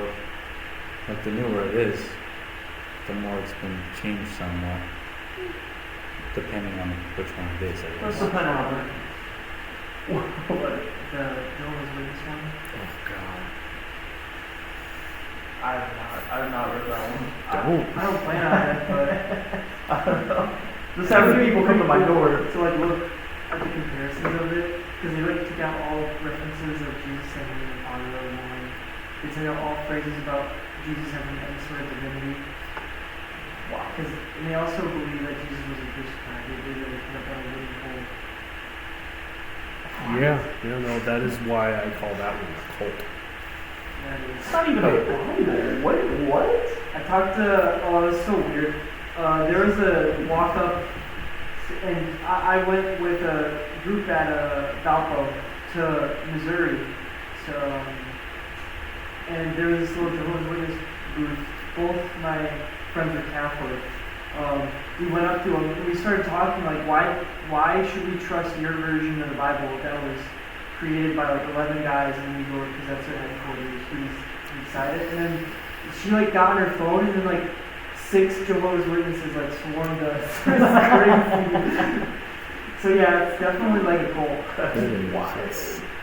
Speaker 3: like the newer it is, the more it's been changed somewhat. Depending on which one it is, I
Speaker 1: Let's
Speaker 3: guess.
Speaker 1: depend on it.
Speaker 6: What? The Jehovah's Witness one?
Speaker 2: Oh God.
Speaker 1: I have not read that one.
Speaker 2: Don't.
Speaker 6: I don't plan on it, but
Speaker 1: I don't know. Just having people come to my door.
Speaker 6: to like look at the comparisons of it, because they like took out all references of Jesus having an honor line. They took out all phrases about Jesus having any sort of divinity.
Speaker 1: Wow.
Speaker 6: Because they also believe that Jesus was a crucified. They believe that he put up on a wooden pole.
Speaker 2: Yeah, no, that is why I call that one a cult.
Speaker 6: That is.
Speaker 1: It's not even a Bible. What?
Speaker 6: I talked to, oh, it was so weird. There was a walk up, and I went with a group at Valpo to Missouri. So, and there was this little Jehovah's Witness booth. Both my friends are Catholic. We went up to him and we started talking like, why should we trust your version of the Bible that was created by like 11 guys in New York, because that's their headquarters. We decided, and then she like got on her phone, and then like 6 Jehovah's Witnesses like swarmed us. It's crazy. So yeah, it's definitely like a cult.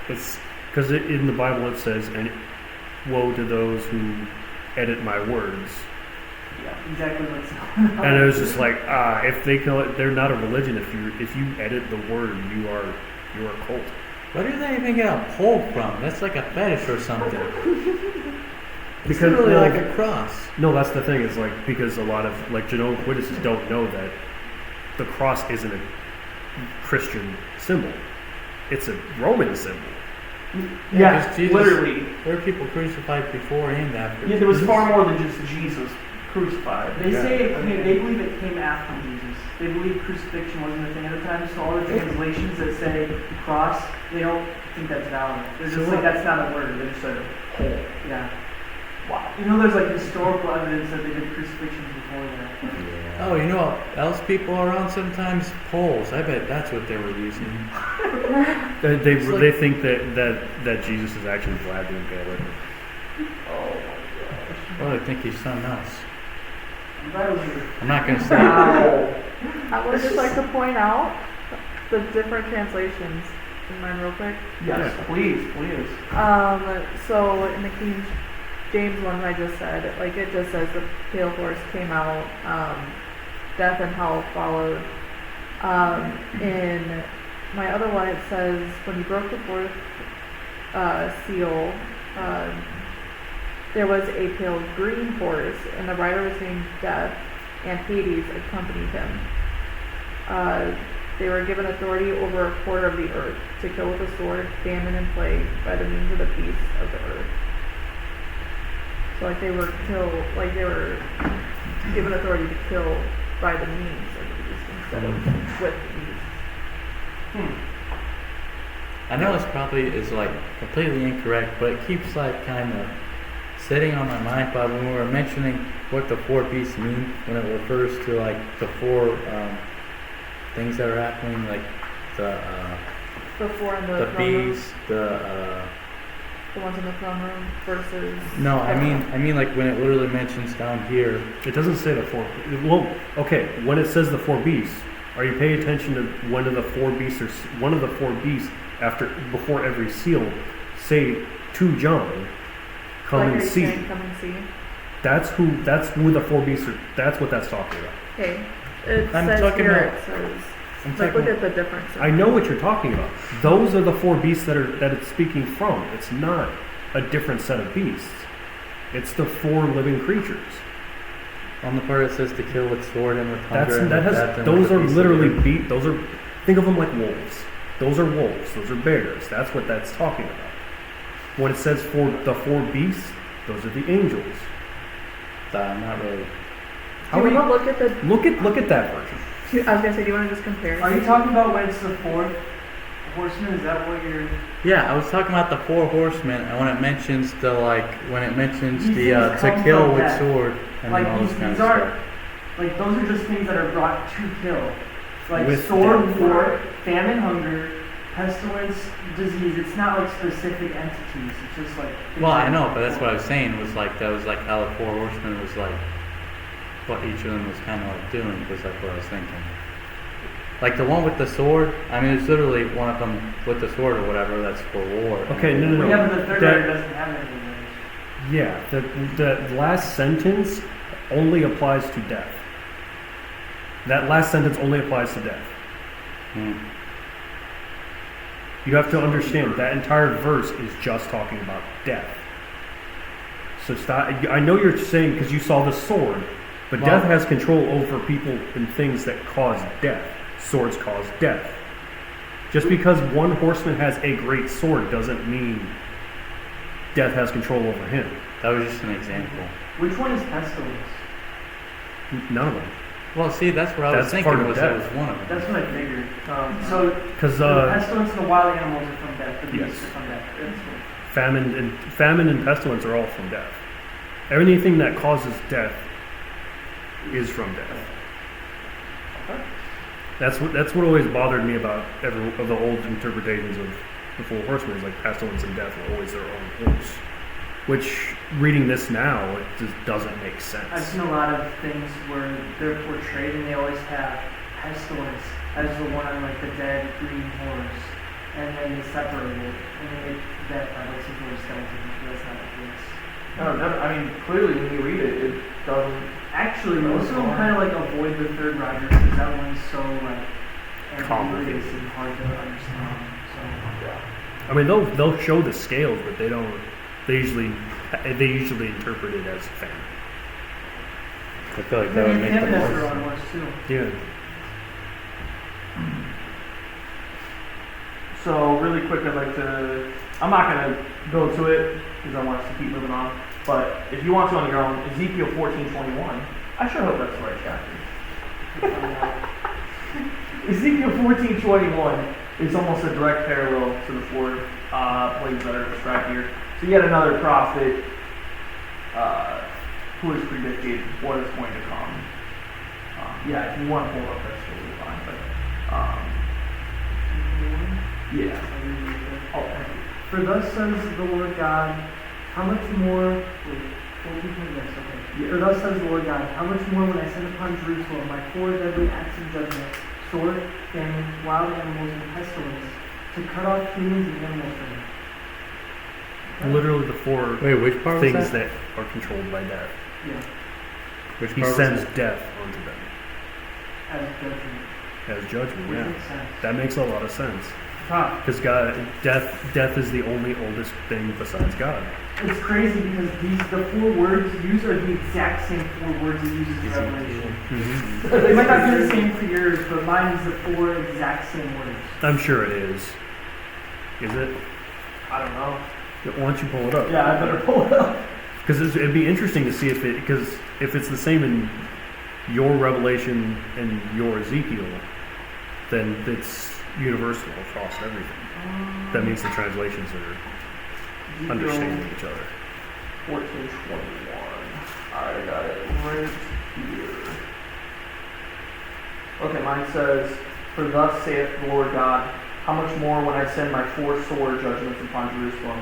Speaker 2: It's because in the Bible it says, "And woe to those who edit my words
Speaker 6: Yeah, exactly what's going on.
Speaker 2: And it was just like, if they call it, they're not a religion. If you edit the word, you're a cult.
Speaker 3: Where do they even get a pole from? That's like a fetish or something. It's
Speaker 2: Because
Speaker 3: literally
Speaker 2: well,
Speaker 3: like a cross.
Speaker 2: no, that's the thing. Is like because a lot of like Jehovah's Witnesses don't know that the cross isn't a Christian symbol. It's a Roman symbol.
Speaker 1: Yeah,
Speaker 3: 'cause Jesus-
Speaker 1: literally.
Speaker 3: There were people crucified before and after.
Speaker 1: Yeah, there was far more than just Jesus crucified.
Speaker 6: They
Speaker 2: Yeah.
Speaker 6: say they believe it came after Jesus. They believe crucifixion wasn't a thing at the time, so all the translations that say cross, they don't think that's valid. They're just
Speaker 2: So
Speaker 6: like,
Speaker 2: what-
Speaker 6: that's not a word. They just said
Speaker 1: Whole.
Speaker 6: yeah.
Speaker 1: Wow.
Speaker 6: You know, there's like historical evidence that they did crucifixions before that.
Speaker 3: Oh, you know what else people are on sometimes? Poles. I bet that's what they were using.
Speaker 2: They
Speaker 3: It's like-
Speaker 2: they think that Jesus is actually Vlad the Impaler.
Speaker 1: Oh
Speaker 3: Well, I think he's something else.
Speaker 6: I'm glad it was here.
Speaker 3: I'm not gonna say.
Speaker 1: my gosh.
Speaker 4: I would just like to point out the different translations. Do you mind real quick?
Speaker 1: Yes, please, please.
Speaker 4: So in the King James one I just said, like it just says the pale horse came out, death and hell followed. In my other one it says when he broke the fourth seal, there was a pale green horse, and the rider was named Death, and Hades accompanied him. They were given authority over a quarter of the earth to kill with a sword, famine, and plague by the means of the beasts of the earth. So like they were given authority to kill by the means of the beast instead of with the beast.
Speaker 3: I know this probably is like completely incorrect, but it keeps like kind of sitting on my mind. But when we were mentioning what the four beasts mean, when it refers to like the four things that are happening, like the
Speaker 4: Before in the
Speaker 3: the
Speaker 4: throne room,
Speaker 3: beast,
Speaker 4: the ones in the throne room versus
Speaker 3: no, I mean like when it literally mentions down here.
Speaker 2: It doesn't say the four. Well, okay. When it says the four beasts, are you paying attention to one of the four beasts or one of the four beasts before every seal say to John, "Come
Speaker 4: like
Speaker 2: and
Speaker 4: you're
Speaker 2: see."
Speaker 4: saying, come and see.
Speaker 2: That's who the four beasts are. That's what that's talking about.
Speaker 4: Okay, it
Speaker 3: I'm
Speaker 4: says
Speaker 3: talking
Speaker 4: here
Speaker 3: about-
Speaker 4: it says
Speaker 3: I'm
Speaker 4: like
Speaker 3: talking
Speaker 4: look at the difference.
Speaker 2: I know what you're talking about. Those are the four beasts that it's speaking from. It's not a different set of beasts. It's the four living creatures.
Speaker 3: on the part it says to kill with sword and with hunger and with death and
Speaker 2: Those
Speaker 3: with the
Speaker 2: are
Speaker 3: beasts of the
Speaker 2: literally
Speaker 3: earth.
Speaker 2: those are, think of them like wolves. Those are wolves. Those are bears. That's what that's talking about. When it says for the four beasts, those are the angels.
Speaker 3: Not really.
Speaker 2: How
Speaker 4: Do
Speaker 2: are
Speaker 4: we
Speaker 2: you?
Speaker 4: look at the?
Speaker 2: Look at that version.
Speaker 4: I was gonna say, do you want to just compare?
Speaker 6: Are you talking about when it's the fourth horseman? Is that what you're?
Speaker 3: Yeah, I was talking about the four horsemen, and when it mentions the
Speaker 6: These
Speaker 3: the
Speaker 6: things
Speaker 3: to
Speaker 6: come
Speaker 3: kill
Speaker 6: from
Speaker 3: with
Speaker 6: death.
Speaker 3: sword and
Speaker 6: Like
Speaker 3: all
Speaker 6: these
Speaker 3: this kind of
Speaker 6: these aren't
Speaker 3: stuff.
Speaker 6: like those are just things that are brought to kill. Like
Speaker 2: With
Speaker 6: sword,
Speaker 2: death.
Speaker 6: war, famine, hunger, pestilence, disease. It's not like specific entities. It's just like.
Speaker 3: Well, I know, but that's what I was saying was like that was like how the four horsemen was like what each of them was kind of like doing was like what I was thinking. Like the one with the sword, I mean, it's literally one of them with the sword or whatever. That's for war.
Speaker 2: Okay, no.
Speaker 6: Well, yeah, but the third
Speaker 2: That-
Speaker 6: rider doesn't have any of those.
Speaker 2: Yeah, the last sentence only applies to death. That last sentence only applies to death.
Speaker 3: Hmm.
Speaker 2: You have to understand that entire verse is just talking about death. So stop. I know you're saying because you saw the sword, but
Speaker 3: Well-
Speaker 2: death has control over people and things that cause death. Swords cause death. Just because one horseman has a great sword doesn't mean death has control over him.
Speaker 3: That was just an example.
Speaker 6: Which one is pestilence?
Speaker 2: None of them.
Speaker 3: Well, see, that's what I was
Speaker 2: That's
Speaker 3: thinking
Speaker 2: part of
Speaker 3: was
Speaker 2: death.
Speaker 3: it was one of them.
Speaker 6: That's what I figured. So
Speaker 2: Because
Speaker 6: the pestilence and the wild animals are from death. The
Speaker 2: Yes.
Speaker 6: beasts are from death. That's what-
Speaker 2: famine and pestilence are all from death. Anything that causes death is from death. That's what always bothered me about of the old interpretations of the four horsemen is like pestilence and death were always their own horse. Which reading this now, it just doesn't make
Speaker 6: I've
Speaker 2: sense.
Speaker 6: seen a lot of things where they're portrayed and they always have pestilence as the one on like the dead green horse, and then they separate it and they make that by like some sort of skeleton. But that's not the case.
Speaker 1: I mean, clearly when you read it, it doesn't.
Speaker 6: Actually, most of them kind of like avoid the third rider because that one's so like ambiguous and hard to understand. So
Speaker 2: I mean, they'll show the scales, but they don't. They usually interpret it as family.
Speaker 3: I feel like that would make the
Speaker 6: Antithesis
Speaker 3: most
Speaker 6: are on
Speaker 3: sense.
Speaker 6: ours too.
Speaker 2: Yeah.
Speaker 1: So really quick, I'd like to. I'm not gonna go to it because I want us to keep moving on. But if you want to on your own, Ezekiel 14:21. I sure hope that's the right chapter. Ezekiel 14:21 is almost a direct parallel to the four places that are described here. So yet another prophet who has predicted what is going to come. Yeah, if you want to pull up, that's totally fine. But yeah. Oh, thank you.
Speaker 6: For thus says the Lord God, how much more? Wait, 14:20, yes, okay. For thus says the Lord God, how much more when I send upon Jerusalem my four deadly acts of judgment, sword, famine, wild animals, and pestilence, to cut off humans and animals from it. Okay?
Speaker 2: Literally the four
Speaker 3: Wait, which part was
Speaker 2: things
Speaker 3: that?
Speaker 2: that are controlled by death.
Speaker 6: Yeah,
Speaker 3: Which
Speaker 2: He
Speaker 3: part
Speaker 2: sends
Speaker 3: was that?
Speaker 2: death onto them
Speaker 6: as judgment.
Speaker 2: as judgment.
Speaker 6: Which
Speaker 2: Yeah,
Speaker 6: makes sense.
Speaker 2: that makes a lot of sense.
Speaker 6: Huh.
Speaker 2: Because death is the only oldest thing besides God.
Speaker 6: It's crazy because the four words used are the exact same four words it uses in Revelation.
Speaker 2: Mm-hmm.
Speaker 6: It might not be the same for yours, but mine is the four exact same words.
Speaker 2: I'm sure it is. Is it?
Speaker 1: I don't know.
Speaker 2: Why don't you pull it up?
Speaker 1: Yeah, I better pull it up.
Speaker 2: Because it'd be interesting to see if it's the same in your Revelation and your Ezekiel, then it's universal across everything. That means the translations are understanding each other.
Speaker 1: 14:21. I got it right here. Okay, mine says, "For thus saith the Lord God, how much more when I send my four sword judgments upon Jerusalem,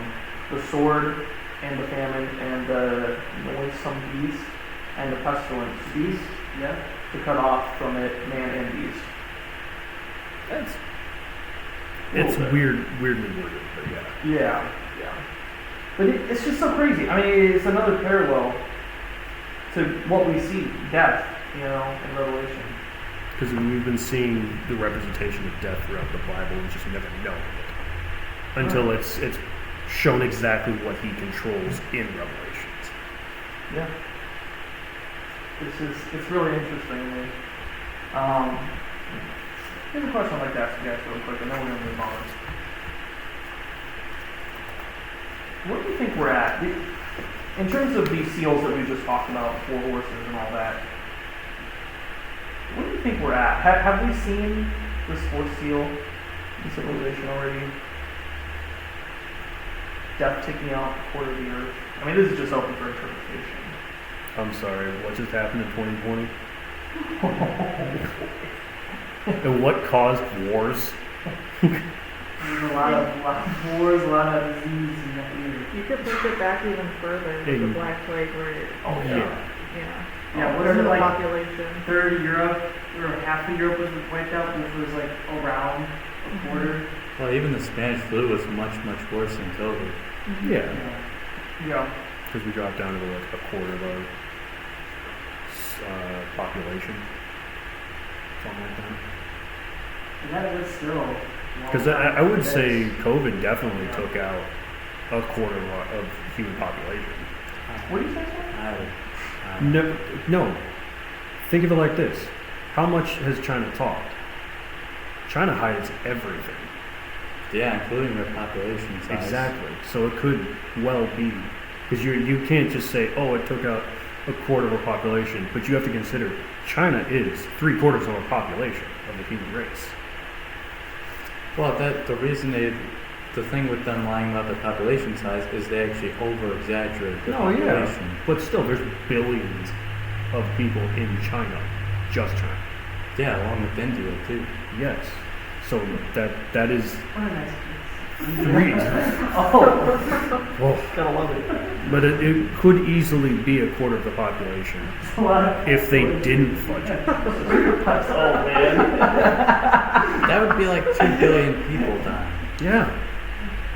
Speaker 1: the sword and the famine and the noisome beast and the pestilence,
Speaker 6: Beast? Yeah.
Speaker 1: to cut off from it man and beast."
Speaker 2: It's
Speaker 1: Little bit.
Speaker 2: weirdly worded, but yeah.
Speaker 1: Yeah. But it's just so crazy. I mean, it's another parallel to what we see, death, in Revelation.
Speaker 2: Because we've been seeing the representation of death throughout the Bible, we just never know it until it's shown exactly what he controls in Revelations.
Speaker 1: Yeah. It's really interesting to me. Here's a question I'd like to ask you guys real quick, and then we're going to move on. Where do you think we're at? In terms of these seals that we just talked about, the four horses and all that, where do you think we're at? Have we seen this fourth seal in civilization already? Death taking out a quarter of the earth. I mean, this is just open for interpretation.
Speaker 2: I'm sorry, what just happened in 2020? And what caused wars?
Speaker 6: There's a lot of wars, a lot of disease in that year.
Speaker 4: You could push it back even further to the
Speaker 2: Yeah.
Speaker 4: Black Plague where
Speaker 1: Oh,
Speaker 4: yeah.
Speaker 6: Yeah,
Speaker 4: Where
Speaker 6: wasn't
Speaker 4: the
Speaker 6: it like
Speaker 4: population.
Speaker 6: third of Europe, or half of Europe was wiped out, which was like around a quarter?
Speaker 3: Well, even the Spanish flu was much, much worse than COVID.
Speaker 2: Yeah,
Speaker 1: Yeah.
Speaker 2: because we dropped down to like a quarter of our population. Something like that.
Speaker 6: And that was still.
Speaker 2: Because I would say COVID definitely took out a quarter of human population.
Speaker 1: What do you say, sir?
Speaker 2: No. Think of it like this. How much has China talked? China hides everything.
Speaker 3: Yeah, including their population size.
Speaker 2: Exactly. So it could well be. Because you can't just say, oh, it took out a quarter of our population. But you have to consider China is 3/4 of our population of the human race.
Speaker 3: Well, the thing with them lying about the population size is they actually over-exaggerate the
Speaker 2: Oh, yeah.
Speaker 3: population.
Speaker 2: But still, there's billions of people in China. Just China.
Speaker 3: Yeah, along with India too.
Speaker 2: Yes. So that is
Speaker 6: What a nice place.
Speaker 2: 3.
Speaker 1: Oh,
Speaker 2: Whoa.
Speaker 1: gotta love it.
Speaker 2: But it could easily be a quarter of the population
Speaker 6: It's a lot of
Speaker 2: if they didn't fudge it.
Speaker 1: Oh, man.
Speaker 3: That would be like 2 billion people dying.
Speaker 2: Yeah.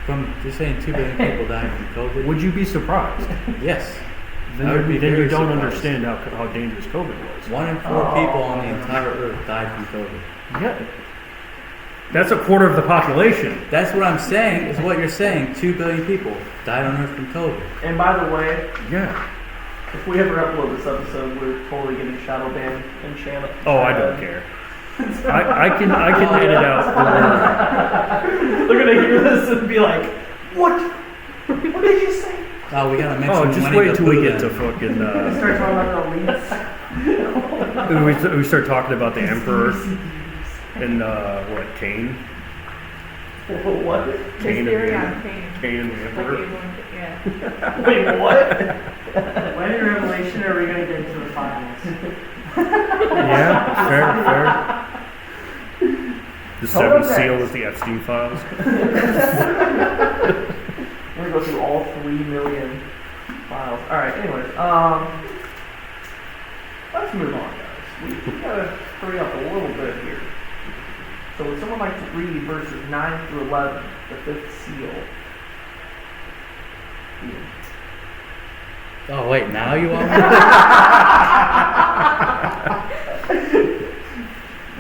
Speaker 3: From just saying 2 billion people died from COVID.
Speaker 2: Would you be surprised?
Speaker 3: Yes.
Speaker 2: Then,
Speaker 3: I would be
Speaker 2: then you
Speaker 3: very
Speaker 2: don't
Speaker 3: surprised.
Speaker 2: understand how dangerous COVID was.
Speaker 3: 1 in 4 people on the entire earth died from COVID.
Speaker 2: Yeah. That's a quarter of the population.
Speaker 3: That's what I'm saying, is what you're saying. 2 billion people died on earth from COVID.
Speaker 1: And by the way,
Speaker 2: Yeah.
Speaker 1: if we ever upload this episode, we're totally getting shadow banned and channel.
Speaker 2: Oh, I don't care. I can edit out.
Speaker 1: They're gonna hear this and be like, "What? What did you say?"
Speaker 3: Oh, we gotta mention
Speaker 2: Oh, just
Speaker 3: Winnie
Speaker 2: wait
Speaker 3: the
Speaker 2: till we
Speaker 3: Pooh
Speaker 2: get to
Speaker 3: then.
Speaker 2: fucking.
Speaker 6: Start talking about the elites.
Speaker 2: We start talking about the emperor and what Cain,
Speaker 1: What?
Speaker 4: His
Speaker 2: Cain and
Speaker 4: theory
Speaker 2: the
Speaker 4: on
Speaker 2: emperor.
Speaker 4: Cain.
Speaker 2: Cain and the
Speaker 4: Like
Speaker 2: emperor.
Speaker 4: Abraham, yeah.
Speaker 1: Wait, what?
Speaker 6: When in Revelation are we going to get into the finals?
Speaker 2: Yeah, fair. The seventh seal is the Epstein files.
Speaker 1: We're gonna go through all 3 million files. All right. Anyways, let's move on, guys. We gotta hurry up a little bit here. So, would someone like to read verses 9 through 11, the 5th seal? Ian.
Speaker 3: Oh, wait, now you want me?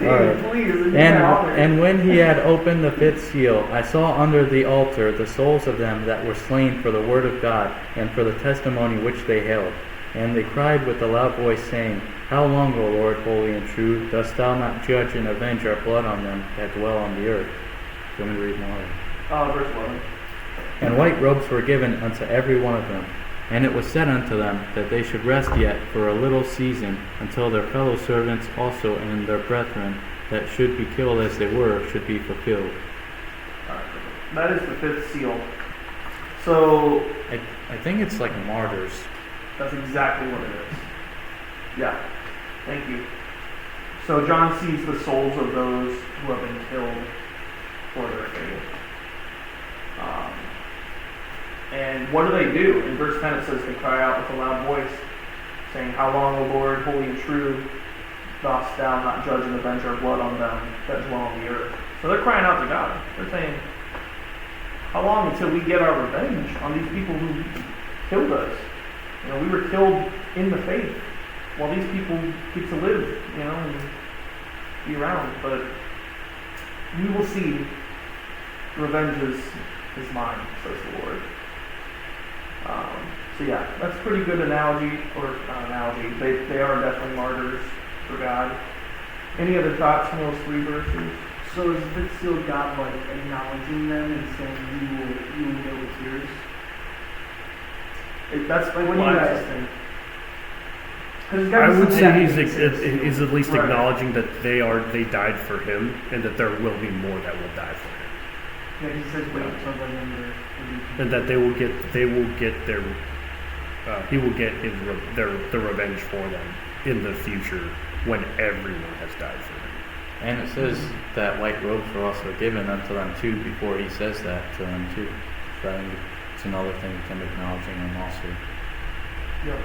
Speaker 1: Ian, please.
Speaker 3: And when he had opened the 5th seal, I saw under the altar the souls of them that were slain for the word of God and for the testimony which they held. And they cried with a loud voice, saying, How long, O Lord, holy and true, dost thou not judge and avenge our blood on them that dwell on the earth? Do you want me to read more?
Speaker 1: Verse 11.
Speaker 3: And white robes were given unto every one of them. And it was said unto them that they should rest yet for a little season, until their fellow servants also and their brethren that should be killed as they were should be fulfilled.
Speaker 1: All right. That is the 5th seal. So,
Speaker 3: I think it's like martyrs.
Speaker 1: that's exactly what it is. Yeah. Thank you. So John sees the souls of those who have been killed for their faith. And what do? In verse 10 it says they cry out with a loud voice, saying, How long, O Lord, holy and true, dost thou not judge and avenge our blood on them that dwell on the earth? So they're crying out to God. They're saying, how long until we get our revenge on these people who killed us? You know, we were killed in the faith, while these people get to live, you know, and be around. But we will see revenge is mine, says the Lord. So yeah, that's a pretty good analogy, or not analogy. They are definitely martyrs for God. Any other thoughts from those 3 verses?
Speaker 6: So is the 5th seal God like acknowledging them and saying you will know with tears?
Speaker 1: That's
Speaker 6: Like, what do you
Speaker 1: I
Speaker 6: guys
Speaker 1: just
Speaker 6: think?
Speaker 2: I would say
Speaker 6: he's
Speaker 2: he's at least
Speaker 1: Right.
Speaker 2: acknowledging that they died for him, and that there will be more that will die for him,
Speaker 6: Yeah, he says wait until the number.
Speaker 2: and that they will get their he will get the revenge for them in the future when everyone has died for him.
Speaker 3: And it says that white robes were also given unto them too before he says that to them too. So I think it's another thing with him acknowledging them also.
Speaker 1: Yep.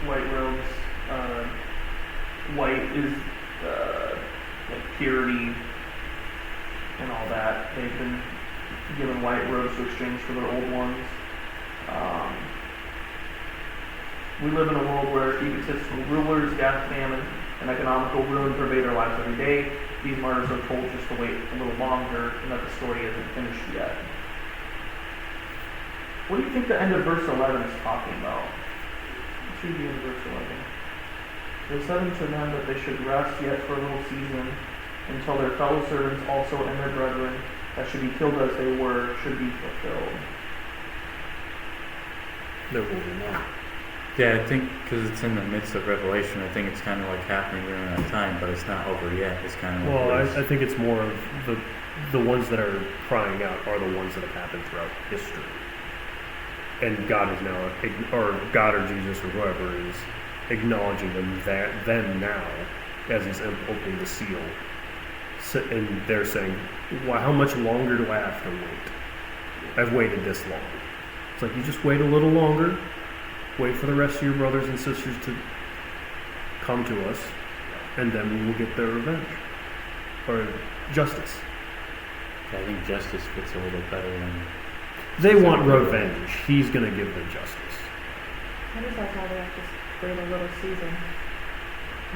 Speaker 1: White robes. White is like purity and all that. They've been given white robes to exchange for their old ones. We live in a world where egotistical rulers, death, famine, and economical ruin pervade our lives every day. These martyrs are told just to wait a little longer and that the story isn't finished yet. What do you think the end of verse 11 is talking about? Let's read the end of verse 11. They said unto them that they should rest yet for a little season, until their fellow servants also and their brethren that should be killed as they were should be fulfilled.
Speaker 2: There will be more.
Speaker 3: Yeah, I think because it's in the midst of Revelation, I think it's kind of like happening during that time, but it's not over yet. It's kind of
Speaker 2: Well,
Speaker 3: like
Speaker 2: I think it's more of the ones that are crying out are the ones that have happened throughout history, and God is now, or God or Jesus or whoever is acknowledging them now as He's opening the seal, and they're saying, "Well, how much longer do I have to wait? I've waited this long." It's like, you just wait a little longer. Wait for the rest of your brothers and sisters to come to us, and then we will get their revenge or justice.
Speaker 3: I think justice fits a little better than
Speaker 2: They want revenge. He's gonna give them justice.
Speaker 4: What is that how they have to wait a little season?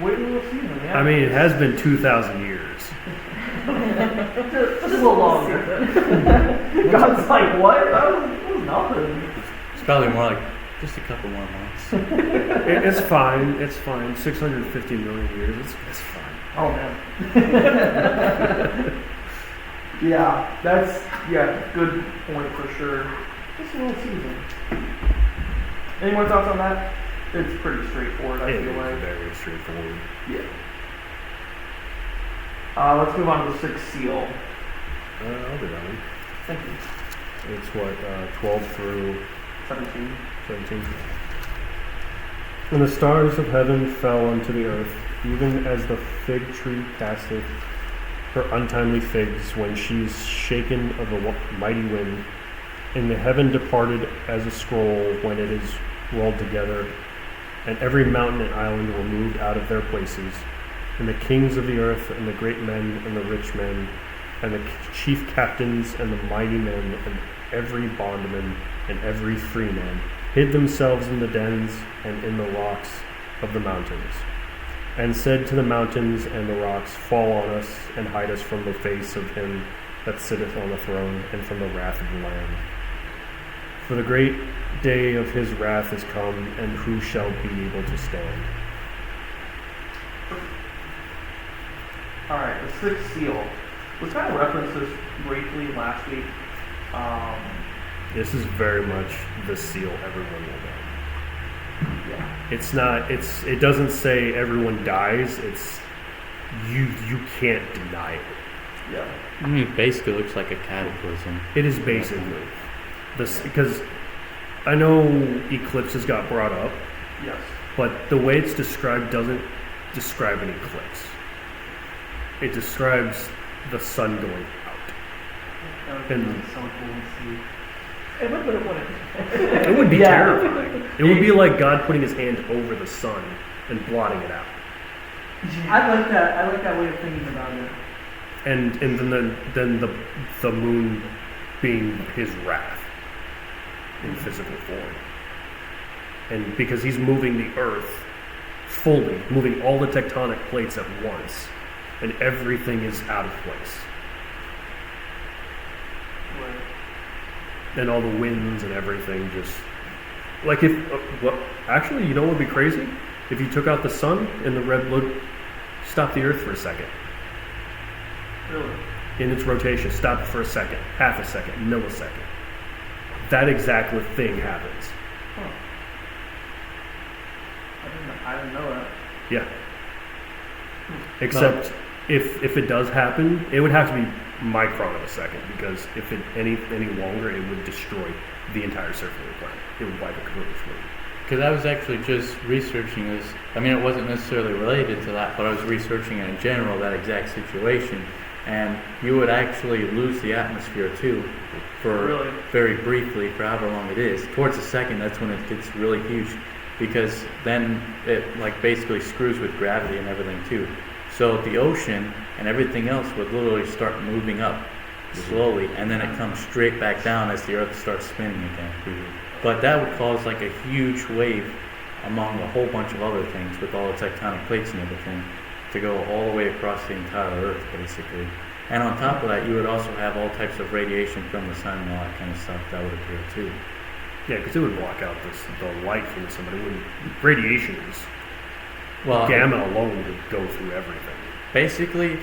Speaker 1: Wait a little season, yeah.
Speaker 2: I mean, it has been 2,000 years.
Speaker 1: Just a little longer. God's like, what? That was nothing.
Speaker 3: It's probably more like just a couple more months.
Speaker 2: It's fine. It's fine. 650 million years. It's fine.
Speaker 1: Oh man. Yeah, good point for sure. Just a little season. Any more thoughts on that? It's pretty straightforward, I
Speaker 2: It
Speaker 1: feel
Speaker 2: is
Speaker 1: like.
Speaker 2: very straightforward.
Speaker 1: Yeah. Let's move on to the sixth seal.
Speaker 2: I'll do that one.
Speaker 1: Thank you.
Speaker 2: It's what 12 through
Speaker 1: 17.
Speaker 2: 17. And the stars of heaven fell unto the earth, even as the fig tree casteth her untimely figs when she is shaken of a mighty wind. And the heaven departed as a scroll when it is rolled together, and every mountain and island were moved out of their places. And the kings of the earth, and the great men, and the rich men, and the chief captains, and the mighty men, and every bondman, and every free man, hid themselves in the dens and in the rocks of the mountains, and said to the mountains and the rocks, Fall on us, and hide us from the face of him that sitteth on the throne, and from the wrath of the Lamb. For the great day of his wrath is come, and who shall be able to stand?
Speaker 1: Alright, the sixth seal. We kind of referenced this briefly last week.
Speaker 2: This is very much the seal everyone will know.
Speaker 1: Yeah.
Speaker 2: It's not. It doesn't say everyone dies. It's you can't deny it.
Speaker 1: Yeah.
Speaker 3: I mean, it basically looks like a cataclysm.
Speaker 2: It is basically this, because I know eclipses got brought up,
Speaker 1: Yes.
Speaker 2: but the way it's described doesn't describe an eclipse. It describes the sun going out.
Speaker 6: That would
Speaker 2: And-
Speaker 6: be so cool to see.
Speaker 4: It would, but it wouldn't.
Speaker 2: It would be
Speaker 1: Yeah.
Speaker 2: terrifying. It would be like God putting his hand over the sun and blotting it out.
Speaker 6: I like that. I like that way of thinking about it.
Speaker 2: And then the moon being his wrath in physical form. And because he's moving the earth fully, moving all the tectonic plates at once, and everything is out of place. And all the winds and everything just like if actually, you know what would be crazy? If you took out the sun and the red would stop the earth for a second.
Speaker 1: Really?
Speaker 2: In its rotation, stop it for a second, half a second, millisecond. That exact thing happens.
Speaker 1: Huh. I didn't know that.
Speaker 2: Yeah. Except if it does happen, it would have to be micron of a second, because if it any longer, it would destroy the entire surface of the planet. It would wipe it completely through.
Speaker 3: Because I was actually just researching this. I mean, it wasn't necessarily related to that, but I was researching it in general, that exact situation. And you would actually lose the atmosphere too, for
Speaker 1: Really?
Speaker 3: very briefly, for however long it is. Towards the second, that's when it gets really huge, because then it like basically screws with gravity and everything too. So the ocean and everything else would literally start moving up slowly, and then it comes straight back down as the Earth starts spinning again. But that would cause like a huge wave among a whole bunch of other things with all the tectonic plates and everything to go all the way across the entire Earth, basically. And on top of that, you would also have all types of radiation from the sun and all that kind of stuff that would appear too.
Speaker 2: Yeah, because it would block out the light from the sun. But it wouldn't. Radiation is
Speaker 3: Well,
Speaker 2: gamma alone would go through everything.
Speaker 3: basically,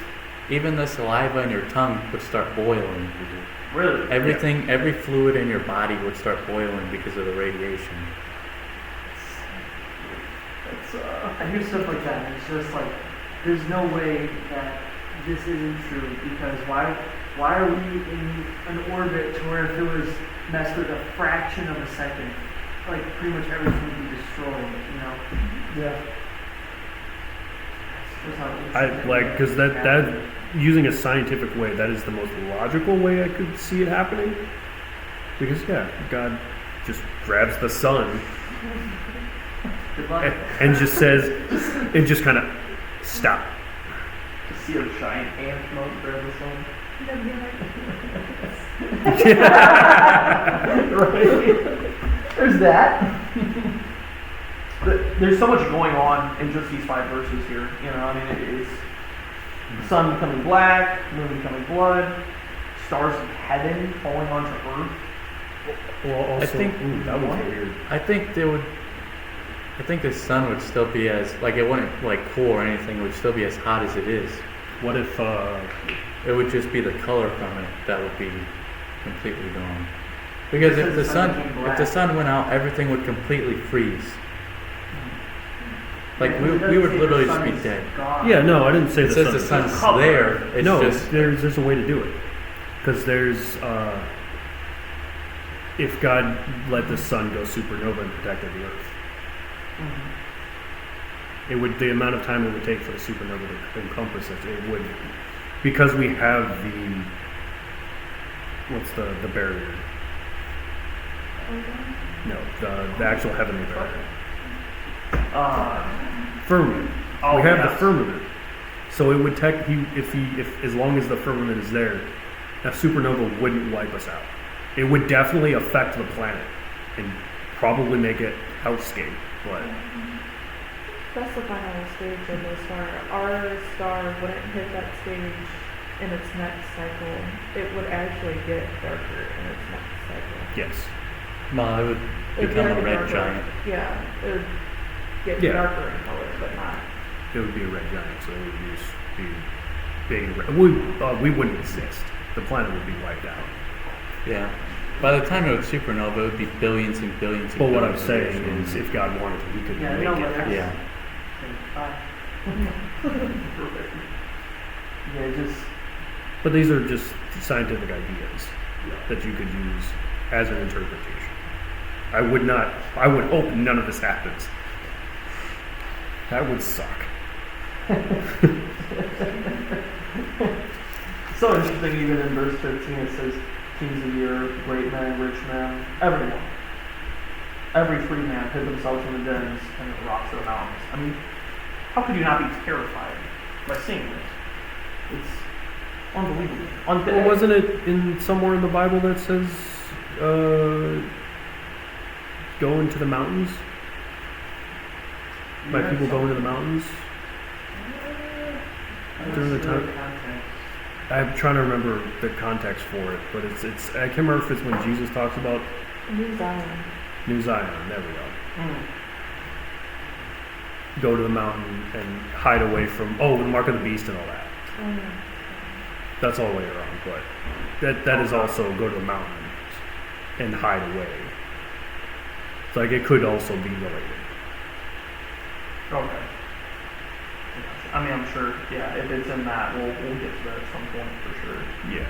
Speaker 3: even the saliva in your tongue would start boiling.
Speaker 1: Really?
Speaker 3: Everything, every fluid in your body would start boiling because of the radiation.
Speaker 1: It's
Speaker 6: I hear stuff like that, and it's just like, there's no way that this isn't true, because why are we in an orbit to where if it was messed with a fraction of a second, like pretty much everything would be destroyed, you know?
Speaker 1: yeah.
Speaker 6: That's just how
Speaker 2: I
Speaker 6: insane
Speaker 2: like because
Speaker 6: that
Speaker 2: that using a scientific way, that is the most logical way I could see it happening. Because yeah, God just grabs the sun
Speaker 6: Good luck.
Speaker 2: and just says, it just kind of stop.
Speaker 1: To see a giant ant come out and grab the sun.
Speaker 5: That'd be like,
Speaker 1: Right? There's that. There's so much going on in just these 5 verses here. You know, I mean, it's sun becoming black, moon becoming blood, stars of heaven falling onto earth.
Speaker 2: Well, also,
Speaker 3: think-
Speaker 2: that was weird.
Speaker 3: I think the sun would still be as like it wouldn't like cool or anything. It would still be as hot as it is.
Speaker 2: What if,
Speaker 3: It would just be the color from it that would be completely gone. Because if the sun went out, everything would completely freeze. Like
Speaker 6: Yeah,
Speaker 3: we
Speaker 6: it doesn't
Speaker 3: would
Speaker 6: say the
Speaker 3: literally
Speaker 6: sun
Speaker 3: just be
Speaker 6: is
Speaker 3: dead.
Speaker 6: gone.
Speaker 2: yeah, no, I didn't say
Speaker 3: It says the
Speaker 2: sun.
Speaker 3: sun's
Speaker 1: color.
Speaker 3: there. It's
Speaker 2: No,
Speaker 3: just
Speaker 2: there's a way to do it. Because if God let the sun go supernova and protected the Earth,
Speaker 1: Mm-hmm.
Speaker 2: it would, the amount of time it would take for the supernova to encompass it, it would, because we have what's the barrier? No, the actual heavenly barrier. Firmament.
Speaker 1: Oh,
Speaker 2: we have the
Speaker 1: yes.
Speaker 2: firmament. So it would if as long as the firmament is there, a supernova wouldn't wipe us out. It would definitely affect the planet and probably make it outscape, but
Speaker 4: That's the final stage of the star. Our star wouldn't hit that stage in its next cycle. It would actually get darker in its next cycle.
Speaker 2: yes.
Speaker 3: well, it would
Speaker 4: It'd
Speaker 3: become
Speaker 4: get
Speaker 3: a red
Speaker 4: darker.
Speaker 3: giant.
Speaker 4: Yeah, it would get
Speaker 2: Yeah.
Speaker 4: darker in color, but not.
Speaker 2: It would be a red giant, so it would just be big and red. We wouldn't exist. The planet would be wiped out.
Speaker 3: Yeah. By the time it would supernova, it would be billions and billions. And
Speaker 2: But what I'm
Speaker 3: billions of
Speaker 2: saying
Speaker 3: years
Speaker 2: is, if God wanted to, He could
Speaker 6: Yeah,
Speaker 2: make
Speaker 6: no,
Speaker 2: it.
Speaker 6: but that's-
Speaker 3: Yeah.
Speaker 1: Perfect. Yeah, just
Speaker 2: But these are just scientific ideas that you could use as an interpretation. I would hope none of this happens. That would suck.
Speaker 1: so interesting. Even in verse 15, it says, "Kings of the earth, great men, rich men, everyone, every free man hid themselves in the dens and the rocks of the mountains." I mean, how could you not be terrified by seeing this? It's unbelievable.
Speaker 2: Well, wasn't it in somewhere in the Bible that says, go into the mountains? By people going to the mountains? During the time? I'm trying to remember the context for it, but it's I can't remember if it's when Jesus talks about
Speaker 4: New Zion.
Speaker 2: New Zion. There we go.
Speaker 1: Mm.
Speaker 2: Go to the mountain and hide away from the mark of the beast and all that.
Speaker 4: Oh, yeah.
Speaker 2: That's all later on, but that is also go to the mountains and hide away. So like it could also be related.
Speaker 1: Okay. I mean, I'm sure. Yeah, if it's in that, we'll get to that at some point for sure.
Speaker 2: Yeah.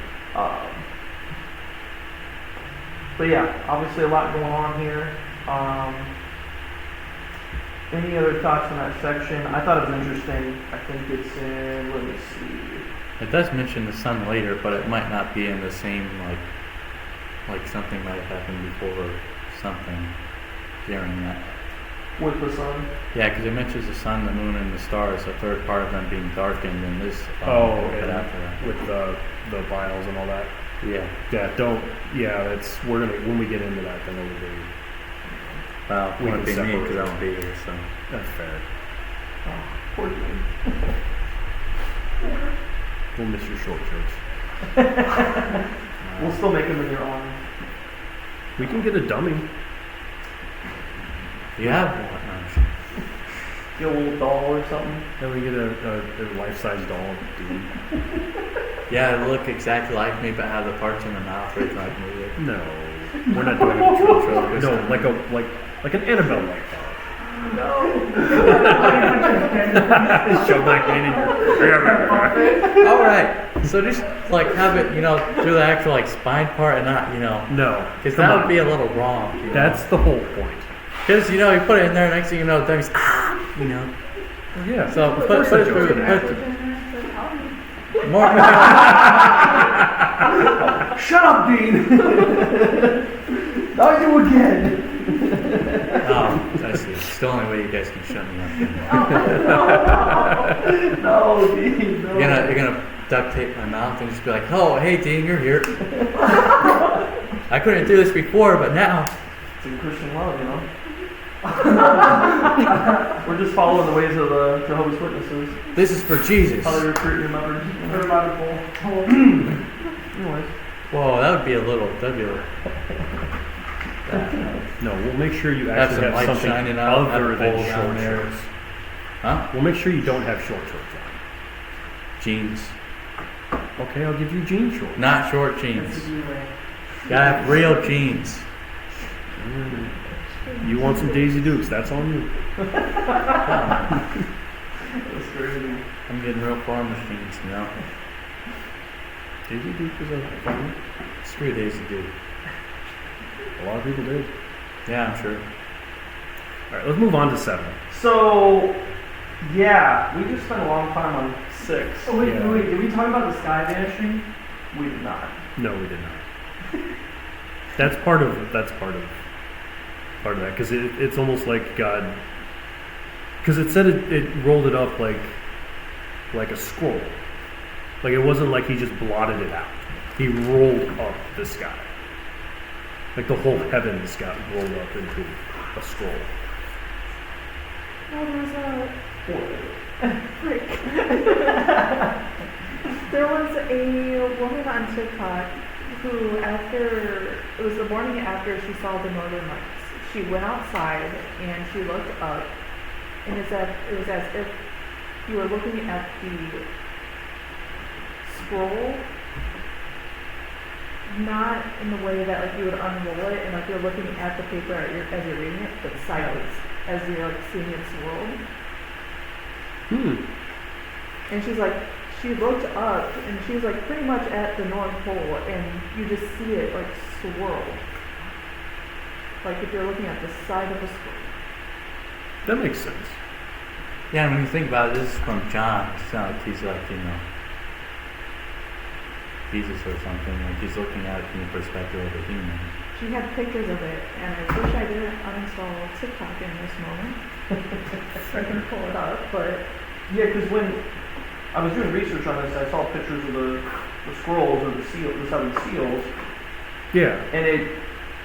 Speaker 1: But yeah, obviously a lot going on here. Any other thoughts on that section? I thought it was interesting. I think it's in. Let me see.
Speaker 3: It does mention the sun later, but it might not be in the same like something might have happened before or something during that.
Speaker 1: With the sun.
Speaker 3: Yeah, because it mentions the sun, the moon, and the stars. A third part of them being darkened, and this bit
Speaker 2: and
Speaker 3: after that.
Speaker 2: with the vials and all that.
Speaker 3: Yeah.
Speaker 2: We're gonna when we get into that, then it'll be
Speaker 3: Well, it
Speaker 2: We
Speaker 3: won't
Speaker 2: can
Speaker 3: be me because I
Speaker 2: separate.
Speaker 3: won't be here. So
Speaker 2: that's fair.
Speaker 1: Oh, poor thing.
Speaker 2: We'll miss your short trips.
Speaker 1: We'll still make them in your honor.
Speaker 2: We can get a dummy.
Speaker 3: you have one.
Speaker 1: Get a little doll or something.
Speaker 2: Then we get a life-size doll. Dude.
Speaker 3: Yeah, it look exactly like me, but have the parts in the mouth right like me.
Speaker 2: No, we're not doing a troll show. No, like an Annabelle like doll. Show Black Man in your.
Speaker 3: All right, so just like have it, do the actual like spine part and not,
Speaker 2: No,
Speaker 3: because
Speaker 2: come
Speaker 3: that would
Speaker 2: on.
Speaker 3: be a little wrong.
Speaker 2: That's the whole point.
Speaker 3: Because you put it in there, next thing you know, Debbie's
Speaker 2: Yeah.
Speaker 3: So
Speaker 2: of
Speaker 3: put
Speaker 2: course
Speaker 3: it
Speaker 2: that
Speaker 3: through,
Speaker 2: joke's gonna happen.
Speaker 3: more.
Speaker 1: Shut up, Dean. Not you again.
Speaker 3: Oh, I see. It's the only way you guys can shut me up.
Speaker 1: No, Dean, no.
Speaker 3: You're gonna duct tape my mouth and just be like, "Oh, hey, Dean, you're here." I couldn't do this before, but now.
Speaker 1: It's in Christian love, you know. We're just following the ways of the Jehovah's Witnesses.
Speaker 3: This is for Jesus.
Speaker 1: How they recruit your members.
Speaker 6: Everybody full.
Speaker 1: Anyways.
Speaker 3: Whoa, that'd be a little.
Speaker 2: No, we'll make sure you
Speaker 3: Have
Speaker 2: actually
Speaker 3: some
Speaker 2: have
Speaker 3: light
Speaker 2: something
Speaker 3: shining out,
Speaker 2: other
Speaker 3: have a
Speaker 2: than
Speaker 3: pole down
Speaker 2: short
Speaker 3: there.
Speaker 2: shorts.
Speaker 3: Huh?
Speaker 2: We'll make sure you don't have short shorts on.
Speaker 3: Jeans.
Speaker 2: Okay, I'll give you jean shorts.
Speaker 3: Not short
Speaker 6: That's
Speaker 3: jeans.
Speaker 6: the new way.
Speaker 3: Gotta have real jeans.
Speaker 2: You want some Daisy Dukes? That's on you.
Speaker 1: That's crazy.
Speaker 3: I'm getting real farmer's jeans, you know.
Speaker 2: Daisy Duke is a fun.
Speaker 3: Screw Daisy Duke.
Speaker 2: A lot of people did.
Speaker 3: Yeah, I'm sure.
Speaker 2: All right, let's move on to 7.
Speaker 1: So, yeah, we just spent a long time on 6.
Speaker 6: Oh, wait,
Speaker 2: Yeah.
Speaker 6: wait, did we talk about the sky vanishing?
Speaker 1: We did not.
Speaker 2: No, we did not. That's part of that because it's almost like God, because it said it rolled it up like a scroll, like it wasn't like he just blotted it out. He rolled up the sky, like the whole heavens got rolled up into a scroll.
Speaker 4: Well, there was a woman on TikTok who, it was the morning after she saw the northern lights, she went outside and she looked up, and it was as if you were looking at the scroll, not in the way that like you would unroll it and like you're looking at the paper as you're reading it, but sideways as you're like seeing it swirled. And she looked up and she was like pretty much at the North Pole, and you just see it like swirl. Like if you're looking at the side of a scroll.
Speaker 2: That makes sense.
Speaker 3: Yeah, when you think about it, this is from John. It's not like he's like, Jesus or something. Like he's looking at it from the perspective of a human.
Speaker 4: She had pictures of it, and I wish I didn't uninstall TikTok in this moment. So I can pull it up, but
Speaker 1: Yeah, because when I was doing research on this, I saw pictures of the scrolls or the 7 seals,
Speaker 2: Yeah.
Speaker 1: and it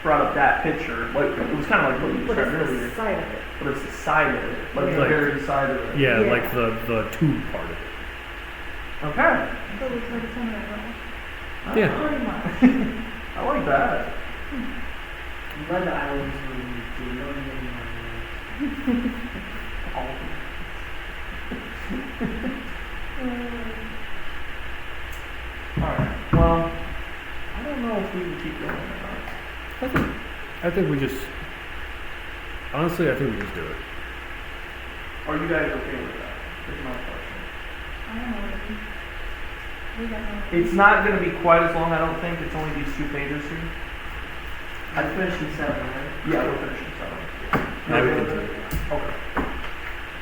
Speaker 1: brought up that picture. Like it was kind of like what you
Speaker 4: but
Speaker 1: described
Speaker 4: it's
Speaker 1: earlier,
Speaker 4: the side of it.
Speaker 1: but it's the side of it, like the
Speaker 2: Like-
Speaker 1: very side of it.
Speaker 2: Yeah,
Speaker 4: Yeah.
Speaker 2: like the tube part of it.
Speaker 1: Okay.
Speaker 5: So it's like a center of
Speaker 2: Yeah.
Speaker 4: Pretty much.
Speaker 1: I like that.
Speaker 6: I'm glad the islands were used too. No one really wanted
Speaker 1: All of them. Alright, well, I don't know if we can keep going or not.
Speaker 2: I think we just, honestly, I think we just do it.
Speaker 1: Are you guys okay with that? Is my question.
Speaker 5: I don't know what it is. We got no.
Speaker 1: It's not going to be quite as long, I don't think. It's only these 2 pages here.
Speaker 6: I finished in 7, right?
Speaker 1: Yeah, we're finishing 7.
Speaker 3: Yeah, we can do it.
Speaker 1: Okay.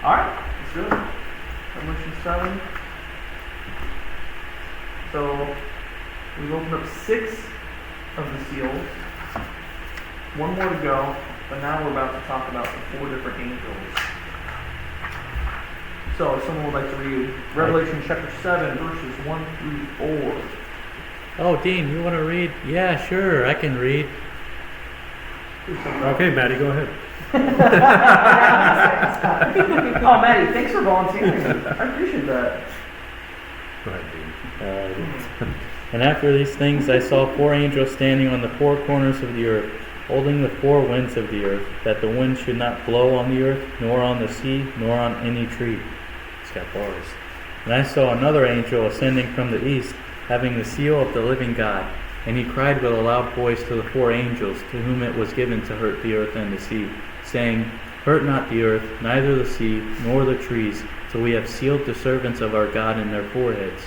Speaker 1: Alright, let's do it. Revelation 7. So, we've opened up 6 of the seals. 1 more to go, but now we're about to talk about the 4 different angels. So, if someone would like to read Revelation chapter 7, verses 1 through 4.
Speaker 3: Oh, Dean, you want to read? Yeah, sure, I can read.
Speaker 2: Okay, Maddie, go ahead.
Speaker 1: Oh, Maddie, thanks for volunteering. I appreciate that.
Speaker 2: Go ahead, Dean.
Speaker 3: And after these things I saw 4 angels standing on the 4 corners of the earth, holding the 4 winds of the earth, that the wind should not blow on the earth, nor on the sea, nor on any tree. It's got bars. And I saw another angel ascending from the east, having the seal of the living God. And he cried with a loud voice to the 4 angels, to whom it was given to hurt the earth and the sea, saying, Hurt not the earth, neither the sea, nor the trees, till we have sealed the servants of our God in their foreheads.